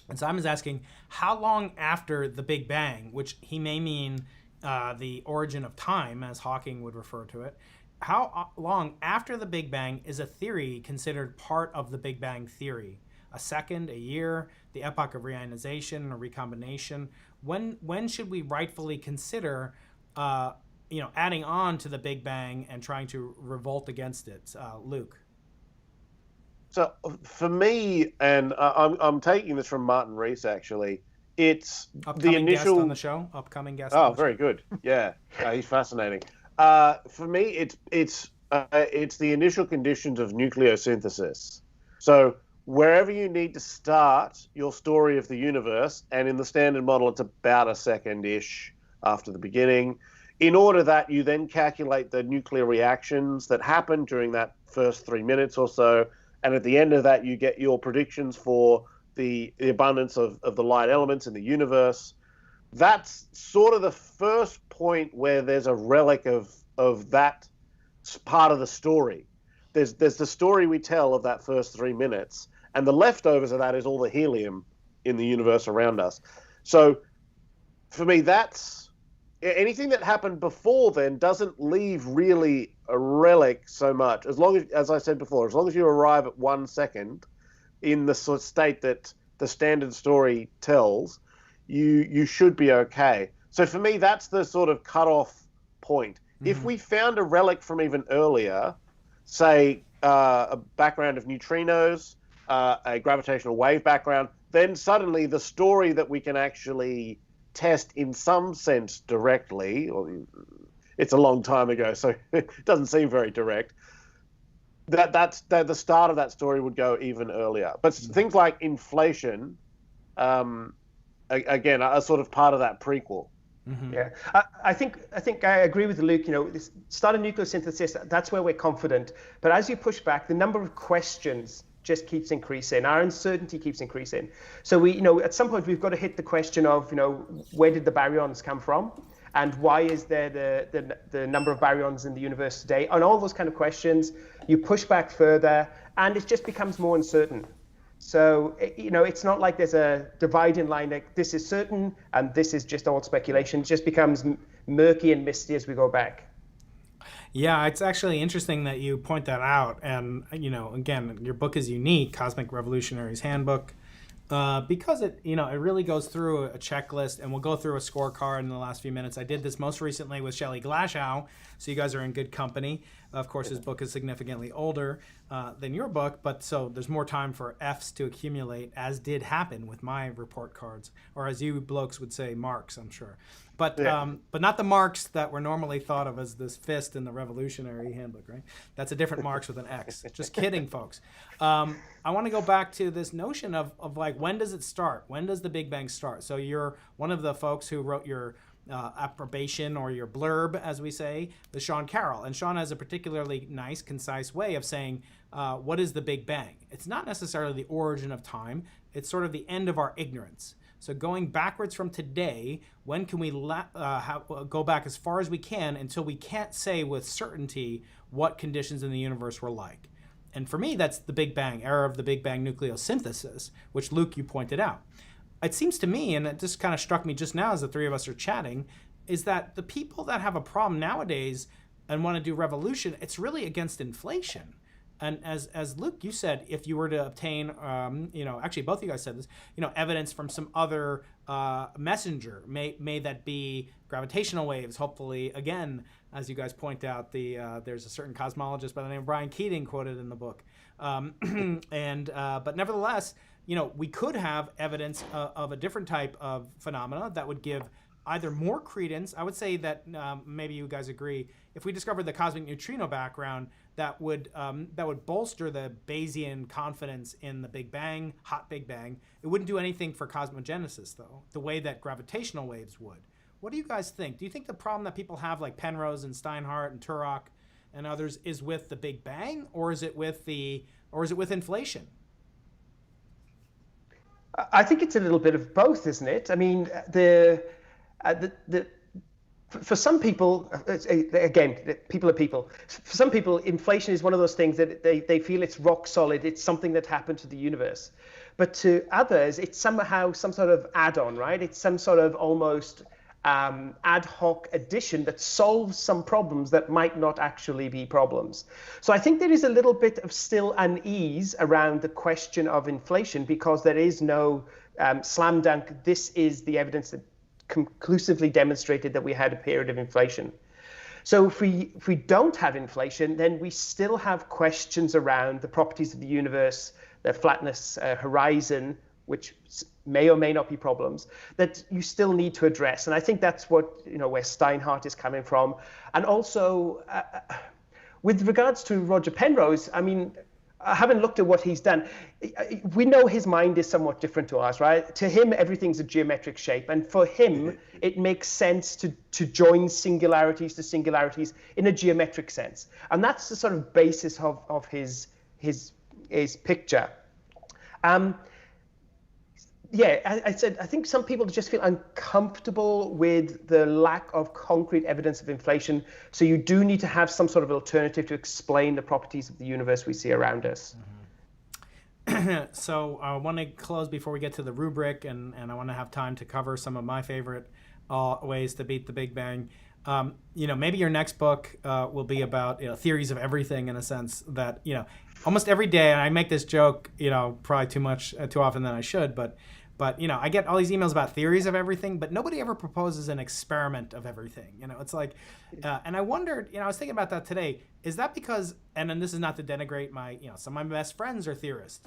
And Simon's asking, how long after the Big Bang, which he may mean the origin of time, as Hawking would refer to it, how long after the Big Bang is a theory considered part of the Big Bang theory? A second, a year, the epoch of reionization or recombination? When should we rightfully consider adding on to the Big Bang and trying to revolt against it? Luke? So for me, and I'm taking this from Martin Rees actually, it's upcoming the initial guest on the show. Upcoming guest. Oh, very good. Yeah, he's fascinating. For me, it's the initial conditions of nucleosynthesis. So wherever you need to start your story of the universe, and in the standard model, it's about a second-ish after the beginning, in order that you then calculate the nuclear reactions that happen during that first 3 minutes or so, and at the end of that, you get your predictions for the abundance of the light elements in the universe. That's sort of the first point where there's a relic of that part of the story. There's the story we tell of that first 3 minutes, and the leftovers of that is all the helium in the universe around us. So for me, that's anything that happened before then doesn't leave really a relic so much. As I said before, as long as you arrive at 1 second in the sort of state that the standard story tells, you should be okay. So for me, that's the sort of cutoff point. Mm-hmm. If we found a relic from even earlier, say a background of neutrinos, a gravitational wave background, then suddenly the story that we can actually test in some sense directly, or it's a long time ago, so it doesn't seem very direct, that's the start of that story would go even earlier. But things like inflation, again, are sort of part of that prequel. Mm-hmm. Yeah, I think I agree with Luke. This start of nucleosynthesis, that's where we're confident. But as you push back, the number of questions just keeps increasing. Our uncertainty keeps increasing. So we, at some point we've got to hit the question of, where did the baryons come from, and why is there the number of baryons in the universe today, and all those kind of questions. You push back further, and it just becomes more uncertain. So, it's not like there's a dividing line, like this is certain and this is just all speculation. It just becomes murky and misty as we go back. Yeah, it's actually interesting that you point that out. And, again, your book is unique, Cosmic Revolutionaries Handbook. Because it really goes through a checklist, and we'll go through a scorecard in the last few minutes. I did this most recently with Shelley Glashow, so you guys are in good company. Of course, his book is significantly older than your book, but so there's more time for Fs to accumulate, as did happen with my report cards, or as you blokes would say, marks, I'm sure. But not the marks that were normally thought of as this fist in the Revolutionary Handbook, right? That's a different marks with an X. Just kidding, folks. I want to go back to this notion of like, when does it start? When does the Big Bang start? So you're one of the folks who wrote your approbation, or your blurb, as we say, with Sean Carroll. And Sean has a particularly nice, concise way of saying, what is the Big Bang? It's not necessarily the origin of time. It's sort of the end of our ignorance. So going backwards from today, when can we go back as far as we can until we can't say with certainty what conditions in the universe were like? And for me, that's the Big Bang, era of the Big Bang nucleosynthesis, which, Luke, you pointed out. It seems to me, and it just kind of struck me just now as the three of us are chatting, is that the people that have a problem nowadays and want to do revolution, it's really against inflation. And as Luke, you said, if you were to obtain, actually both of you guys said this, evidence from some other messenger, may that be gravitational waves, hopefully, again, as you guys point out, there's a certain cosmologist by the name of Brian Keating quoted in the book. But nevertheless, we could have evidence of a different type of phenomena that would give either more credence. I would say that maybe you guys agree, if we discovered the cosmic neutrino background, that would bolster the Bayesian confidence in the Big Bang, hot Big Bang. It wouldn't do anything for cosmogenesis, though, the way that gravitational waves would. What do you guys think? Do you think the problem that people have, like Penrose and Steinhardt and Turok and others, is with the Big Bang, or is it with inflation? I think it's a little bit of both, isn't it? I mean, for some people, again, people are people. For some people, inflation is one of those things that they feel it's rock solid. It's something that happened to the universe. But to others, it's somehow some sort of add-on, right? It's some sort of almost ad hoc addition that solves some problems that might not actually be problems. So I think there is a little bit of still unease around the question of inflation, because there is no slam dunk, this is the evidence that conclusively demonstrated that we had a period of inflation. So if we don't have inflation, then we still have questions around the properties of the universe, the flatness horizon, which may or may not be problems that you still need to address. And I think that's what, where Steinhardt is coming from. And also, with regards to Roger Penrose, I mean, I haven't looked at what he's done. We know his mind is somewhat different to ours, right? To him, everything's a geometric shape. And for him, it makes sense to join singularities to singularities in a geometric sense. And that's the sort of basis of his picture. I think some people just feel uncomfortable with the lack of concrete evidence of inflation. So you do need to have some sort of alternative to explain the properties of the universe we see around us. Mm-hmm. So I want to close before we get to the rubric, and I want to have time to cover some of my favorite ways to beat the Big Bang. Maybe your next book will be about theories of everything, in a sense that, almost every day, and I make this joke, probably too often than I should, but I get all these emails about theories of everything, but nobody ever proposes an experiment of everything. It's like, and I wondered, I was thinking about that today. Is that because, and then this is not to denigrate my, some of my best friends are theorists.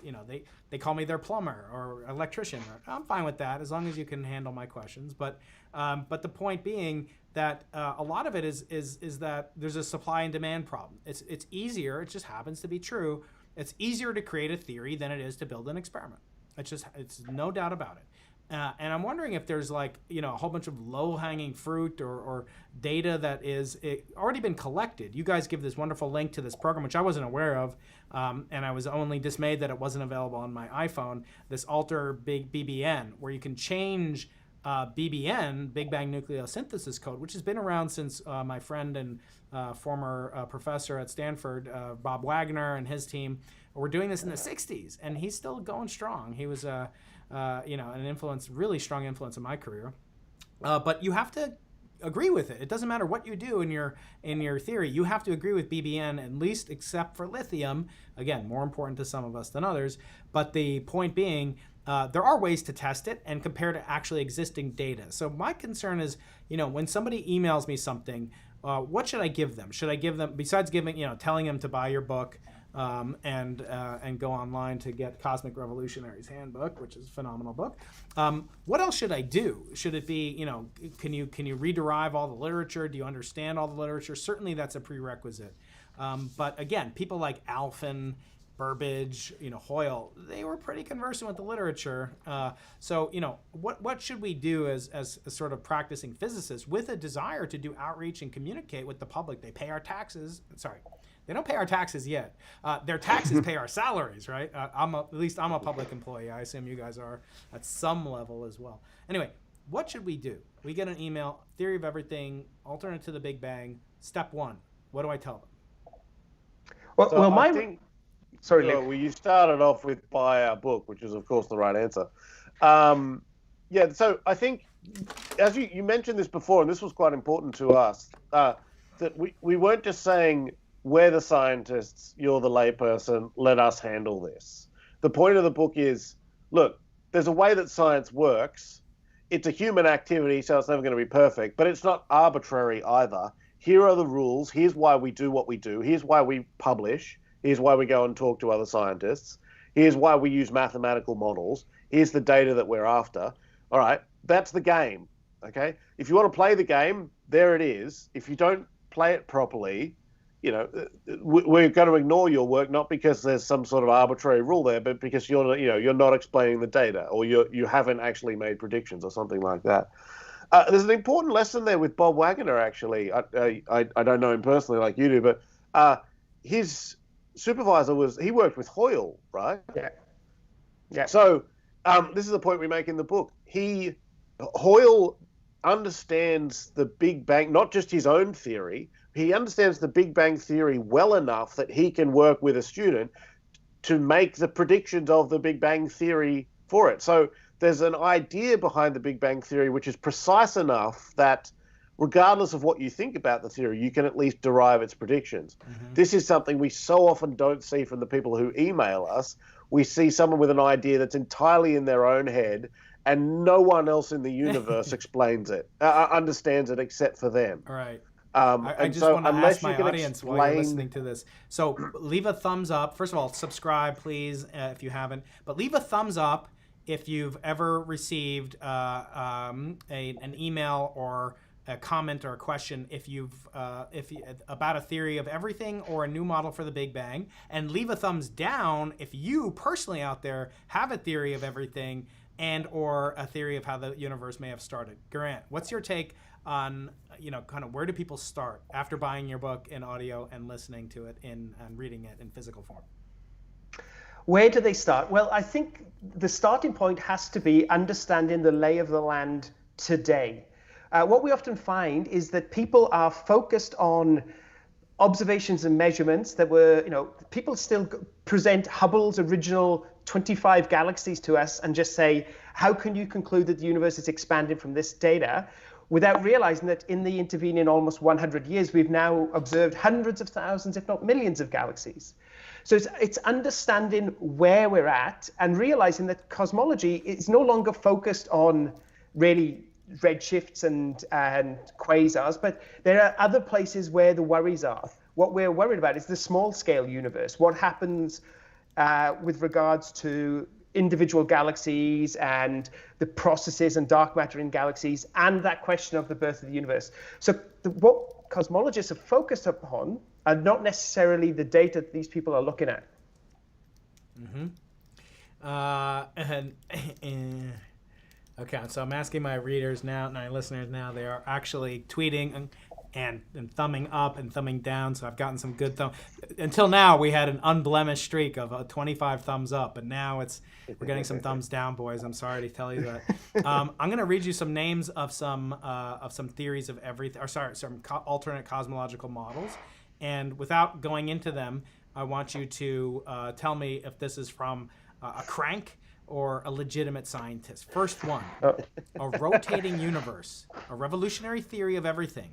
They call me their plumber or electrician. I'm fine with that as long as you can handle my questions. But the point being that a lot of it is that there's a supply and demand problem. It's easier. It just happens to be true. It's easier to create a theory than it is to build an experiment. It's no doubt about it. And I'm wondering if there's a whole bunch of low-hanging fruit or data that is already been collected. You guys give this wonderful link to this program, which I wasn't aware of, and I was only dismayed that it wasn't available on my iPhone, this Alter Big BBN, where you can change BBN, Big Bang Nucleosynthesis code, which has been around since my friend and former professor at Stanford, Bob Wagner, and his team were doing this in the 60s, and he's still going strong. He was an influence, really strong influence in my career. But you have to agree with it. It doesn't matter what you do in your theory. You have to agree with BBN, at least except for lithium. Again, more important to some of us than others. But the point being, there are ways to test it and compare to actually existing data. So my concern is, when somebody emails me something, what should I give them? Should I give them, besides telling them to buy your book, and go online to get Cosmic Revolutionaries Handbook, which is a phenomenal book. What else should I do? Should it be, can you rederive all the literature? Do you understand all the literature? Certainly that's a prerequisite. But again, people like Alphen, Burbidge, Hoyle, they were pretty conversant with the literature. So what should we do as sort of practicing physicists with a desire to do outreach and communicate with the public? They pay our taxes. Sorry. They don't pay our taxes yet. Their taxes pay our salaries, right? At least I'm a public employee. I assume you guys are at some level as well. Anyway, what should we do? We get an email, theory of everything, alternate to the Big Bang, step 1. What do I tell them? Sorry, Luke. Well, you started off with buy our book, which is, of course, the right answer. So I think, as you mentioned this before, and this was quite important to us, that we weren't just saying, we're the scientists, you're the layperson, let us handle this. The point of the book is, look, there's a way that science works. It's a human activity, so it's never going to be perfect, but it's not arbitrary either. Here are the rules. Here's why we do what we do. Here's why we publish. Here's why we go and talk to other scientists. Here's why we use mathematical models. Here's the data that we're after. All right, that's the game, okay? If you want to play the game, there it is. If you don't play it properly, we're going to ignore your work, not because there's some sort of arbitrary rule there, but because you're not explaining the data, or you haven't actually made predictions or something like that. There's an important lesson there with Bob Wagner, actually. I don't know him personally like you do, but his supervisor worked with Hoyle, right? Yeah. So this is the point we make in the book. Hoyle understands the Big Bang, not just his own theory. He understands the Big Bang theory well enough that he can work with a student to make the predictions of the Big Bang theory for it. So there's an idea behind the Big Bang theory which is precise enough that regardless of what you think about the theory, you can at least derive its predictions. Mm-hmm. This is something we so often don't see from the people who email us. We see someone with an idea that's entirely in their own head, and no one else in the universe explains it, understands it except for them. All right. I just want to ask my audience while you're listening to this. So leave a thumbs up. First of all, subscribe, please, if you haven't. But leave a thumbs up if you've ever received an email or a comment or a question about a theory of everything or a new model for the Big Bang. And leave a thumbs down if you personally out there have a theory of everything and or a theory of how the universe may have started. Geraint, what's your take on, kind of where do people start after buying your book in audio and listening to it and reading it in physical form? Where do they start? Well, I think the starting point has to be understanding the lay of the land today. What we often find is that people are focused on observations and measurements that were, people still present Hubble's original 25 galaxies to us and just say, how can you conclude that the universe is expanding from this data? Without realizing that in the intervening almost 100 years, we've now observed hundreds of thousands, if not millions of galaxies. So it's understanding where we're at and realizing that cosmology is no longer focused on really redshifts and quasars, but there are other places where the worries are. What we're worried about is the small scale universe. What happens with regards to individual galaxies and the processes and dark matter in galaxies, and that question of the birth of the universe. So what cosmologists are focused upon are not necessarily the data that these people are looking at. Mm-hmm. Okay, so I'm asking my readers now, my listeners now, they are actually tweeting and thumbing up and thumbing down, so I've gotten some good thumb. Until now, we had an unblemished streak of 25 thumbs up, but now we're getting some thumbs down, boys. I'm sorry to tell you that. I'm going to read you some names of some theories of everything, some alternate cosmological models, and without going into them, I want you to tell me if this is from a crank or a legitimate scientist. First one, a rotating universe. A Revolutionary Theory of Everything,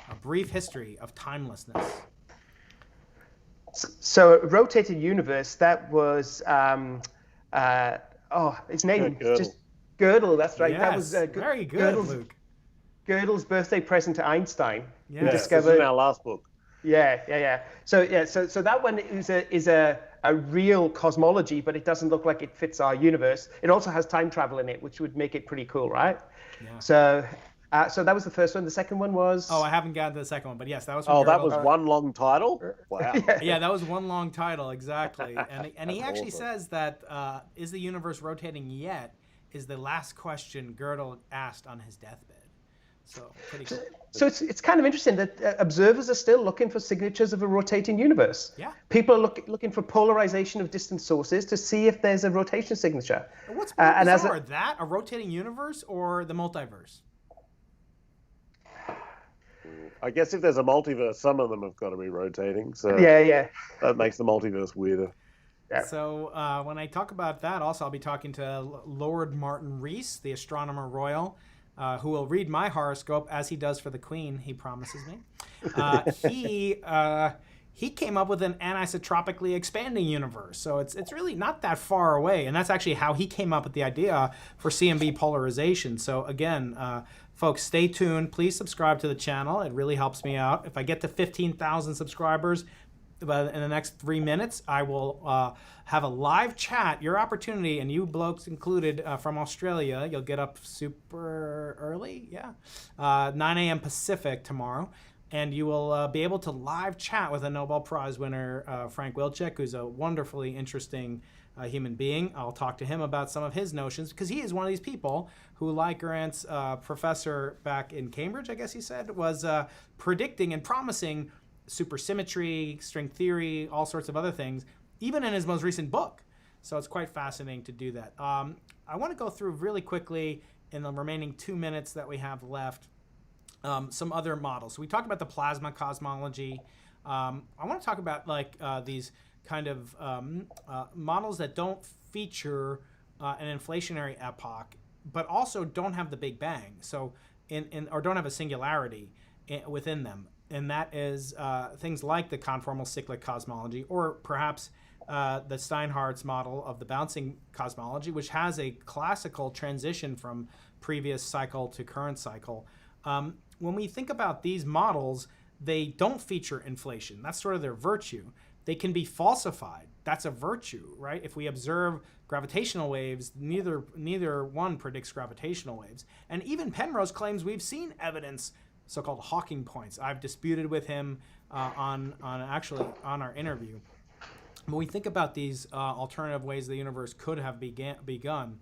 A Brief History of Timelessness. So rotating universe, that was his name just Gödel. That's right. Yes, that was very good, Gödel's, Luke. Gödel's birthday present to Einstein. Yes. Who discovered, this is in our last book. Yeah. So that one is a real cosmology, but it doesn't look like it fits our universe. It also has time travel in it, which would make it pretty cool, right? Yeah. So that was the first one. The second one was... Oh, I haven't gotten to the second one, but yes, that was from Oh, Gödel. that was one long title? Wow. Yeah, that was one long title, exactly. And he actually awesome. says that is the universe rotating yet is the last question Gödel asked on his deathbed. So pretty cool. So it's kind of interesting that observers are still looking for signatures of a rotating universe. Yeah. People are looking for polarization of distant sources to see if there's a rotation signature. What's more bizarre, that, a rotating universe, or the multiverse? I guess if there's a multiverse, some of them have got to be rotating. So yeah. That makes the multiverse weirder. Yeah. So when I talk about that, also I'll be talking to Lord Martin Rees, the Astronomer Royal, who will read my horoscope as he does for the Queen, he promises me. He came up with an anisotropically expanding universe. So it's really not that far away. And that's actually how he came up with the idea for CMB polarization. So again, folks, stay tuned. Please subscribe to the channel. It really helps me out. If I get to 15,000 subscribers in the next 3 minutes, I will have a live chat, your opportunity, and you blokes included from Australia. You'll get up super early, 9 a.m. Pacific tomorrow. And you will be able to live chat with a Nobel Prize winner, Frank Wilczek, who's a wonderfully interesting human being. I'll talk to him about some of his notions, because he is one of these people who, like Geraint's professor back in Cambridge, I guess he said, was predicting and promising supersymmetry, string theory, all sorts of other things, even in his most recent book. So it's quite fascinating to do that. I want to go through really quickly, in the remaining 2 minutes that we have left, some other models. So we talked about the plasma cosmology. I want to talk about these kind of models that don't feature an inflationary epoch, but also don't have the Big Bang. So or don't have a singularity within them. And that is things like the conformal cyclic cosmology, or perhaps the Steinhardt's model of the bouncing cosmology, which has a classical transition from previous cycle to current cycle. When we think about these models, they don't feature inflation. That's sort of their virtue. They can be falsified. That's a virtue, right? If we observe gravitational waves, neither one predicts gravitational waves. And even Penrose claims we've seen evidence, so-called Hawking points. I've disputed with him on our interview. When we think about these alternative ways the universe could have begun,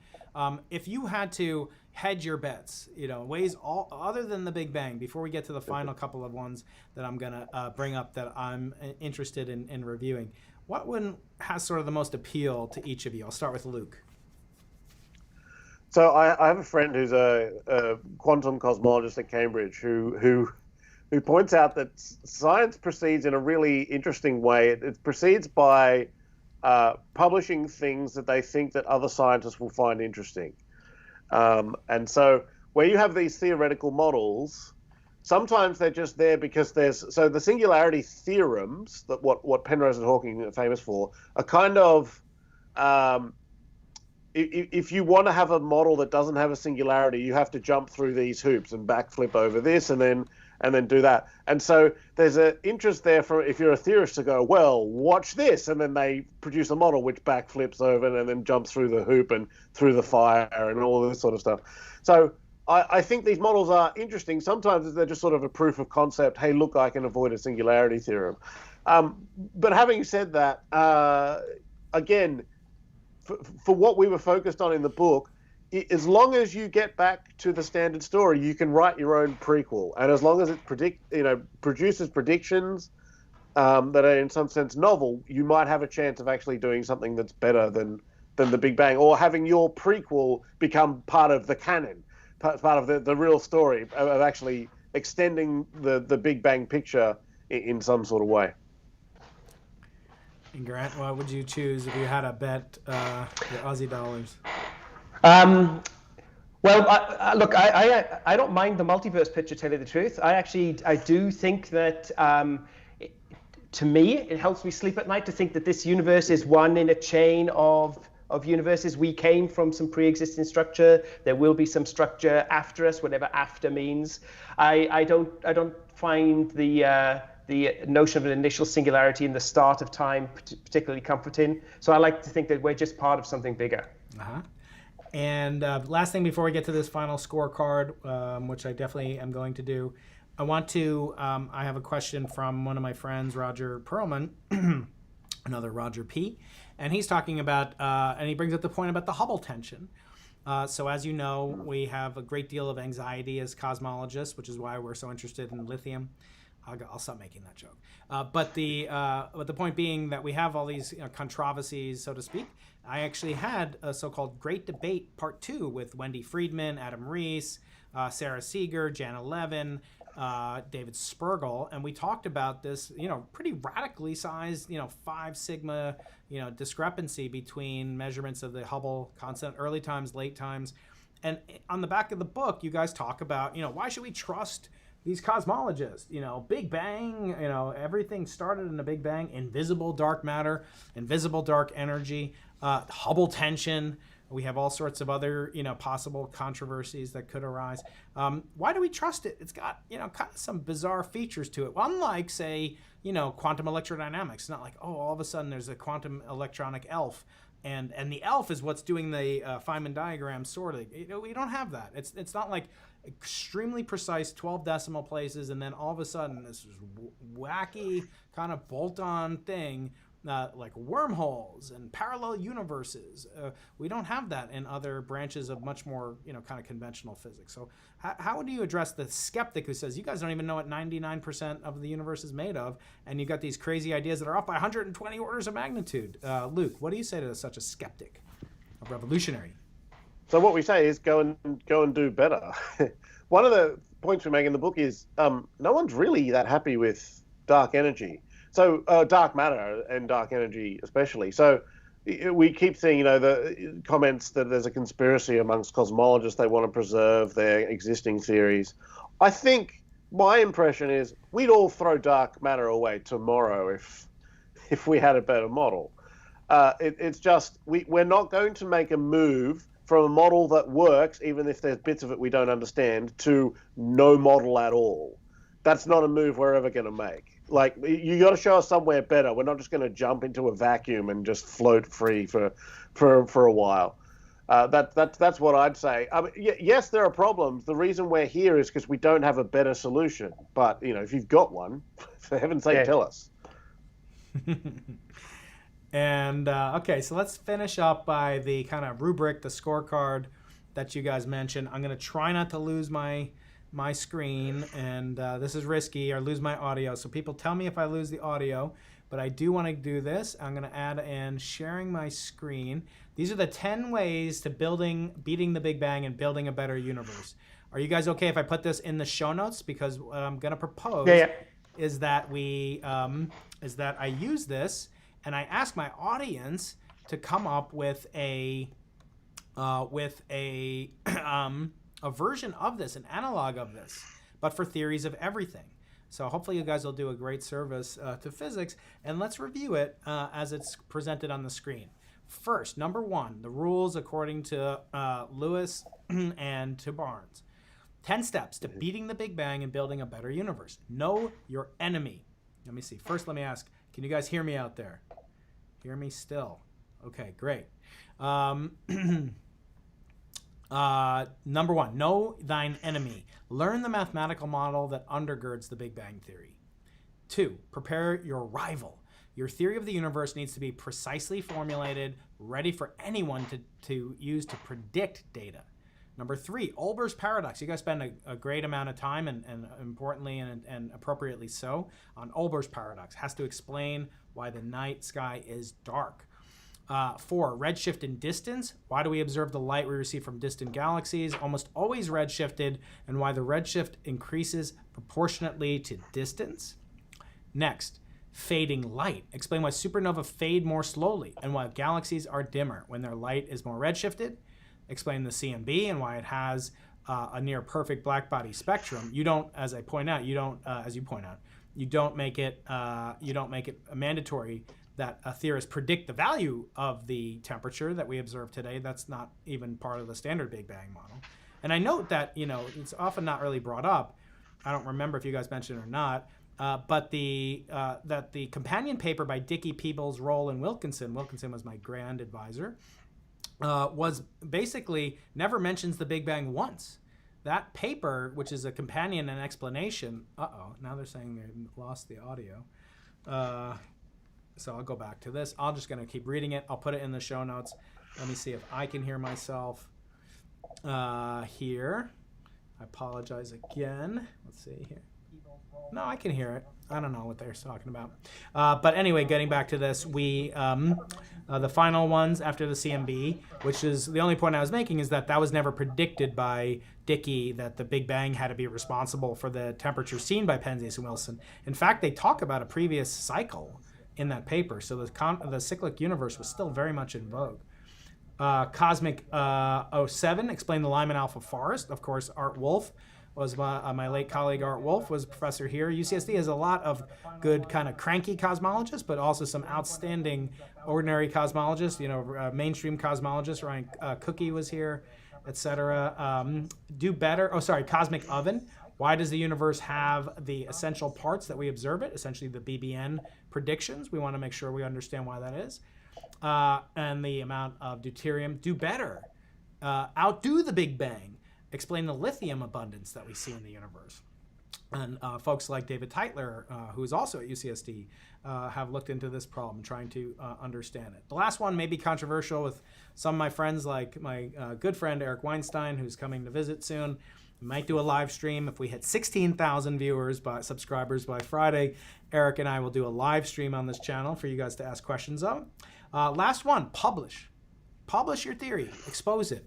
if you had to hedge your bets, ways other than the Big Bang, before we get to the final couple of ones that I'm going to bring up that I'm interested in reviewing, what one has sort of the most appeal to each of you? I'll start with Luke. So I have a friend who's a quantum cosmologist at Cambridge who points out that science proceeds in a really interesting way. It proceeds by publishing things that they think that other scientists will find interesting. And so where you have these theoretical models, sometimes they're just there because so the singularity theorems, that what Penrose and Hawking are famous for, are kind of, if you want to have a model that doesn't have a singularity, you have to jump through these hoops and backflip over this and then do that. And so there's an interest there for, if you're a theorist, to go, well, watch this, and then they produce a model which backflips over and then jumps through the hoop and through the fire and all this sort of stuff. So I think these models are interesting. Sometimes they're just sort of a proof of concept. Hey, look, I can avoid a singularity theorem. But having said that, again, for what we were focused on in the book, as long as you get back to the standard story, you can write your own prequel. And as long as it produces predictions that are in some sense novel, you might have a chance of actually doing something that's better than the Big Bang, or having your prequel become part of the canon, part of the real story, of actually extending the Big Bang picture in some sort of way. And Geraint, what would you choose if you had to bet your Aussie dollars? Well, look, I don't mind the multiverse picture, to tell you the truth. I do think that, to me, it helps me sleep at night to think that this universe is one in a chain of universes. We came from some pre-existing structure. There will be some structure after us, whatever after means. I don't find the notion of an initial singularity in the start of time particularly comforting. So I like to think that we're just part of something bigger. Uh-huh. And last thing before we get to this final scorecard, which I definitely am going to do, I want to, I have a question from one of my friends, Roger Perlman, another Roger P. And he's talking about, and he brings up the point about the Hubble tension. So as you know, we have a great deal of anxiety as cosmologists, which is why we're so interested in lithium. I'll stop making that joke. But the point being that we have all these controversies, so to speak. I actually had a so-called Great Debate Part 2 with Wendy Friedman, Adam Rees, Sarah Seeger, Jan Levin, David Spergel, and we talked about this, pretty radically sized, 5 sigma, discrepancy between measurements of the Hubble constant, early times, late times. And on the back of the book, you guys talk about, why should we trust these cosmologists? Big Bang, everything started in a Big Bang, invisible dark matter, invisible dark energy, Hubble tension. We have all sorts of other, possible controversies that could arise. Why do we trust it? It's got, kind of some bizarre features to it. Unlike, say, quantum electrodynamics. It's not like, all of a sudden there's a quantum electronic elf. And the elf is what's doing the Feynman diagram sorting. We don't have that. It's not like extremely precise 12 decimal places and then all of a sudden this wacky kind of bolt-on thing like wormholes and parallel universes. We don't have that in other branches of much more, kind of conventional physics. So how do you address the skeptic who says, you guys don't even know what 99% of the universe is made of, and you've got these crazy ideas that are off by 120 orders of magnitude? Luke, what do you say to such a skeptic, a revolutionary? So what we say is go and do better. One of the points we make in the book is no one's really that happy with dark energy. So dark matter and dark energy especially. So we keep seeing, the comments that there's a conspiracy amongst cosmologists. They want to preserve their existing theories. I think my impression is we'd all throw dark matter away tomorrow if we had a better model. It's just we're not going to make a move from a model that works, even if there's bits of it we don't understand, to no model at all. That's not a move we're ever going to make. Like, you got to show us somewhere better. We're not just going to jump into a vacuum and just float free for a while. That's what I'd say. I mean, yes, there are problems. The reason we're here is because we don't have a better solution. But if you've got one, for heaven's sake, tell us. And okay, so let's finish up by the kind of rubric, the scorecard that you guys mentioned. I'm going to try not to lose my screen, and this is risky, or lose my audio. So people tell me if I lose the audio, but I do want to do this. I'm going to add in sharing my screen. These are the 10 ways to beating the Big Bang and building a better universe. Are you guys okay if I put this in the show notes? Because what I'm going to propose is that I use this and I ask my audience to come up with a version of this, an analog of this, but for theories of everything. So hopefully you guys will do a great service to physics, and let's review it as it's presented on the screen. First, number 1, the rules according to Lewis and to Barnes. 10 steps to beating the Big Bang and building a better universe. Know your enemy. Let me see. First, let me ask, can you guys hear me out there? Hear me still? Okay, great. Number 1, know thine enemy. Learn the mathematical model that undergirds the Big Bang Theory. 2, prepare your rival. Your theory of the universe needs to be precisely formulated, ready for anyone to use to predict data. Number 3, Albers Paradox. You guys spend a great amount of time, and importantly and appropriately so, on Albers Paradox. Has to explain why the night sky is dark. 4, redshift and distance. Why do we observe the light we receive from distant galaxies? Almost always redshifted, and why the redshift increases proportionately to distance. Next, fading light. Explain why supernovae fade more slowly and why galaxies are dimmer when their light is more redshifted. explain the CMB and why it has a near perfect black body spectrum. You don't, as I point out, as you point out, you don't make it mandatory that a theorist predict the value of the temperature that we observe today. That's not even part of the standard Big Bang model. And I note that, it's often not really brought up. I don't remember if you guys mentioned it or not, but that the companion paper by Dickey, Peebles, Roll, and Wilkinson was my grand advisor, was basically never mentions the Big Bang once. That paper, which is a companion and explanation, now they're saying they lost the audio. So I'll go back to this. I'm just going to keep reading it. I'll put it in the show notes. Let me see if I can hear myself here. I apologize again. Let's see here. No, I can hear it. I don't know what they're talking about. But anyway, getting back to this, we the final ones after the CMB, which is the only point I was making, is that was never predicted by Dickey, that the Big Bang had to be responsible for the temperature seen by Penzias and Wilson. In fact, they talk about a previous cycle in that paper, so the cyclic universe was still very much in vogue. Cosmic 07 explained the Lyman alpha forest. Of course, Art Wolf was my late colleague. Art Wolf was a professor here. UCSD has a lot of good kind of cranky cosmologists, but also some outstanding ordinary cosmologists, mainstream cosmologists. Ryan Cookie was here, etc. Do better. Cosmic oven. Why does the universe have the essential parts that we observe it? Essentially the BBN predictions. We want to make sure we understand why that is. And the amount of deuterium. Do better. Outdo the Big Bang. Explain the lithium abundance that we see in the universe. And folks like David Tytler, who is also at UCSD, have looked into this problem, trying to understand it. The last one may be controversial with some of my friends, like my good friend Eric Weinstein, who's coming to visit soon. We might do a live stream. If we hit 16,000 subscribers by Friday, Eric and I will do a live stream on this channel for you guys to ask questions of. Last one, publish. Publish your theory. Expose it.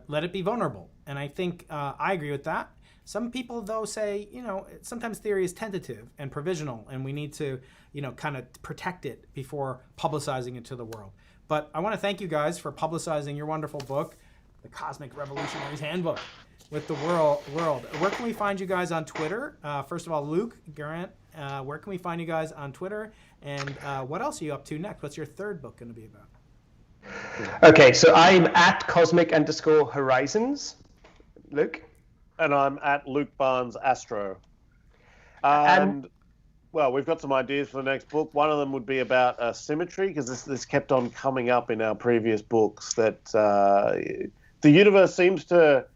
Let it be vulnerable. And I think I agree with that. Some people, though, say, sometimes theory is tentative and provisional, and we need to, kind of protect it before publicizing it to the world. But I want to thank you guys for publicizing your wonderful book, The Cosmic Revolutionaries Handbook, with the world. Where can we find you guys on Twitter? First of all, Luke, Geraint, where can we find you guys on Twitter? And what else are you up to next? What's your third book going to be about? Okay, so I'm at cosmic_horizons, Luke. And I'm at Luke Barnes Astro. And well, we've got some ideas for the next book. One of them would be about symmetry, because this kept on coming up in our previous books, that the universe seems to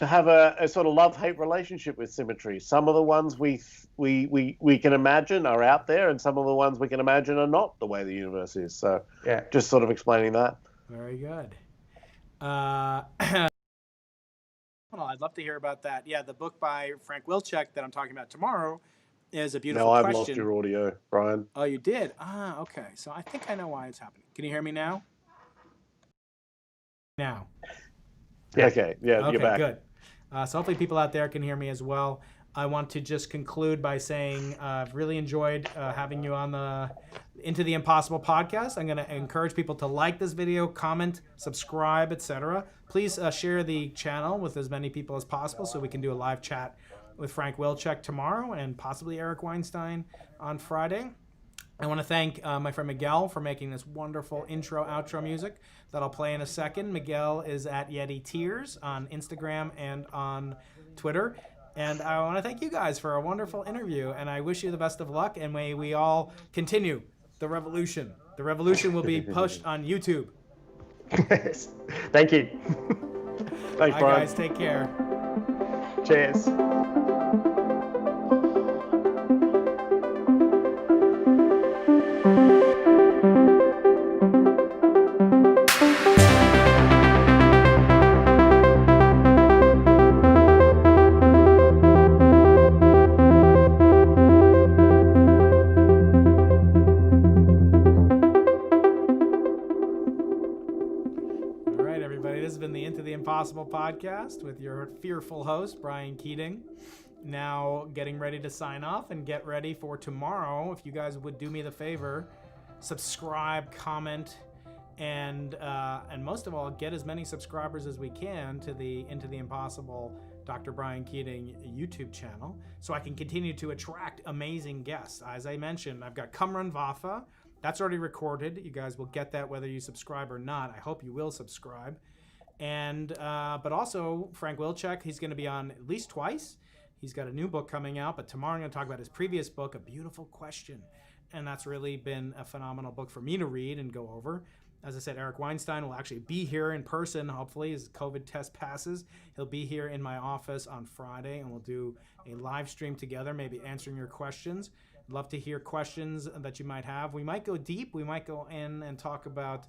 have a sort of love-hate relationship with symmetry. Some of the ones we can imagine are out there, and some of the ones we can imagine are not the way the universe is. So yeah, just sort of explaining that. Very good. I'd love to hear about that. Yeah, the book by Frank Wilczek that I'm talking about tomorrow is a beautiful question. No, I've lost your audio, Brian. Oh, you did? Okay. So I think I know why it's happening. Can you hear me now? Now. Yeah. Okay. Yeah, okay, you're back. Good. So hopefully people out there can hear me as well. I want to just conclude by saying I've really enjoyed having you on the Into the Impossible podcast. I'm going to encourage people to like this video, comment, subscribe, etc. Please share the channel with as many people as possible so we can do a live chat with Frank Wilczek tomorrow and possibly Eric Weinstein on Friday. I want to thank my friend Miguel for making this wonderful intro-outro music that I'll play in a second. Miguel is at Yeti Tears on Instagram and on Twitter. And I want to thank you guys for a wonderful interview, and I wish you the best of luck, and may we all continue the revolution. The revolution will be pushed on YouTube. Thank you. Thanks, Brian. Bye, guys. Take care. Cheers. Impossible podcast with your fearful host, Brian Keating. Now getting ready to sign off and get ready for tomorrow. If you guys would do me the favor, subscribe, comment, and most of all, get as many subscribers as we can to the Into the Impossible Dr. Brian Keating YouTube channel, so I can continue to attract amazing guests. As I mentioned, I've got Qumran Vafa. That's already recorded. You guys will get that whether you subscribe or not. I hope you will subscribe. And but also Frank Wilczek, he's going to be on at least twice. He's got a new book coming out, but tomorrow I'm going to talk about his previous book, A Beautiful Question. And that's really been a phenomenal book for me to read and go over. As I said, Eric Weinstein will actually be here in person, hopefully, as COVID test passes. He'll be here in my office on Friday, and we'll do a live stream together, maybe answering your questions. I'd love to hear questions that you might have. We might go deep. We might go in and talk about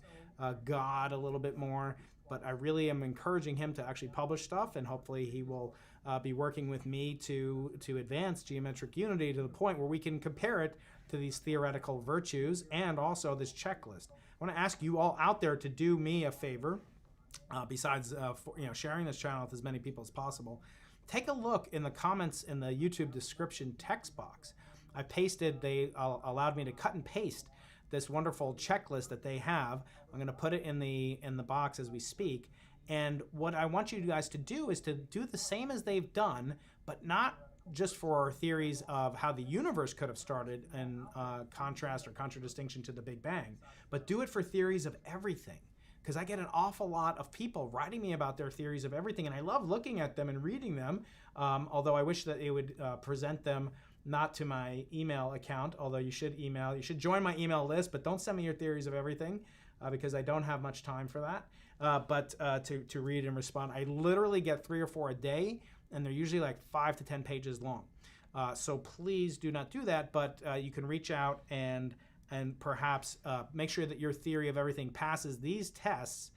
God a little bit more. But I really am encouraging him to actually publish stuff, and hopefully he will be working with me to advance geometric unity to the point where we can compare it to these theoretical virtues and also this checklist. I want to ask you all out there to do me a favor, besides sharing this channel with as many people as possible. Take a look in the comments in the YouTube description text box. I pasted, they allowed me to cut and paste this wonderful checklist that they have. I'm going to put it in the box as we speak. And what I want you guys to do is to do the same as they've done, but not just for theories of how the universe could have started in contrast or contradistinction to the Big Bang, but do it for theories of everything. Because I get an awful lot of people writing me about their theories of everything, and I love looking at them and reading them, although I wish that they would present them not to my email account, although you should join my email list, but don't send me your theories of everything, because I don't have much time for that, but to read and respond. I literally get 3 or 4 a day, and they're usually like 5 to 10 pages long. So please do not do that, but you can reach out and perhaps make sure that your theory of everything passes these tests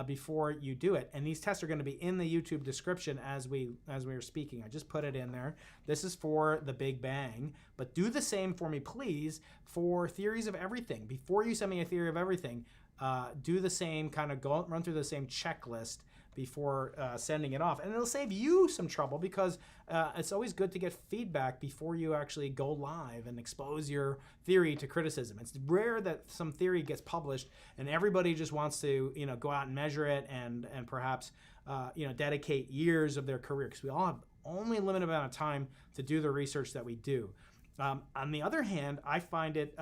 before you do it. And these tests are going to be in the YouTube description as we are speaking. I just put it in there. This is for the Big Bang, but do the same for me, please, for theories of everything. Before you send me a theory of everything, do the same, kind of run through the same checklist before sending it off. And it'll save you some trouble, because it's always good to get feedback before you actually go live and expose your theory to criticism. It's rare that some theory gets published and everybody just wants to go out and measure it and perhaps dedicate years of their career, because we all have only a limited amount of time to do the research that we do. On the other hand, I find it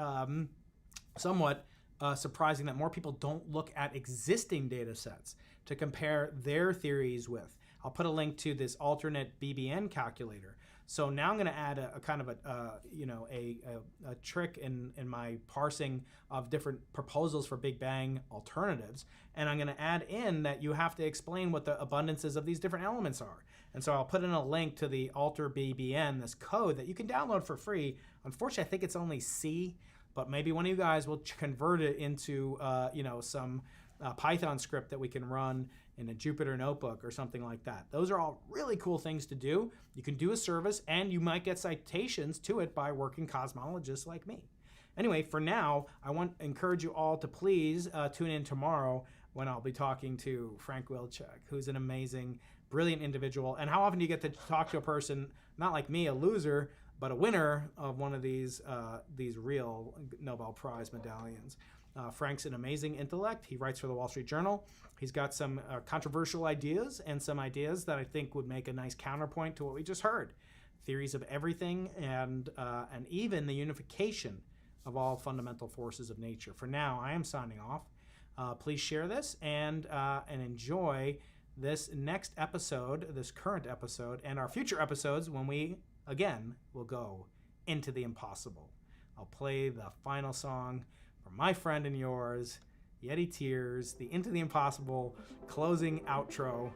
somewhat surprising that more people don't look at existing data sets to compare their theories with. I'll put a link to this alternate BBN calculator. So now I'm going to add a kind of a trick in my parsing of different proposals for Big Bang alternatives, and I'm going to add in that you have to explain what the abundances of these different elements are. And so I'll put in a link to the Alter BBN, this code that you can download for free. Unfortunately, I think it's only C, but maybe one of you guys will convert it into some Python script that we can run in a Jupyter notebook or something like that. Those are all really cool things to do. You can do a service, and you might get citations to it by working cosmologists like me. Anyway, for now, I want to encourage you all to please tune in tomorrow when I'll be talking to Frank Wilczek, who's an amazing, brilliant individual. And how often do you get to talk to a person, not like me, a loser, but a winner of one of these real Nobel Prize medallions? Frank's an amazing intellect. He writes for the Wall Street Journal. He's got some controversial ideas, and some ideas that I think would make a nice counterpoint to what we just heard. Theories of everything, and even the unification of all fundamental forces of nature. For now, I am signing off. Please share this and enjoy this next episode, this current episode, and our future episodes when we, again, will go into the impossible. I'll play the final song for my friend and yours, Yeti Tears, the Into the Impossible closing outro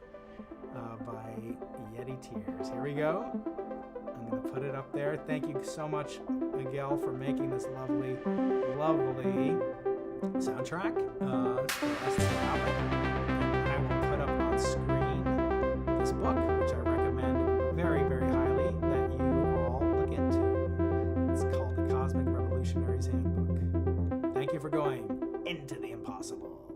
by Yeti Tears. Here we go. I'm going to put it up there. Thank you so much, Miguel, for making this lovely, lovely soundtrack. I will put up on screen this book, which I recommend very, very highly that you all look into. It's called The Cosmic Revolutionaries Handbook. Thank you for going into the impossible.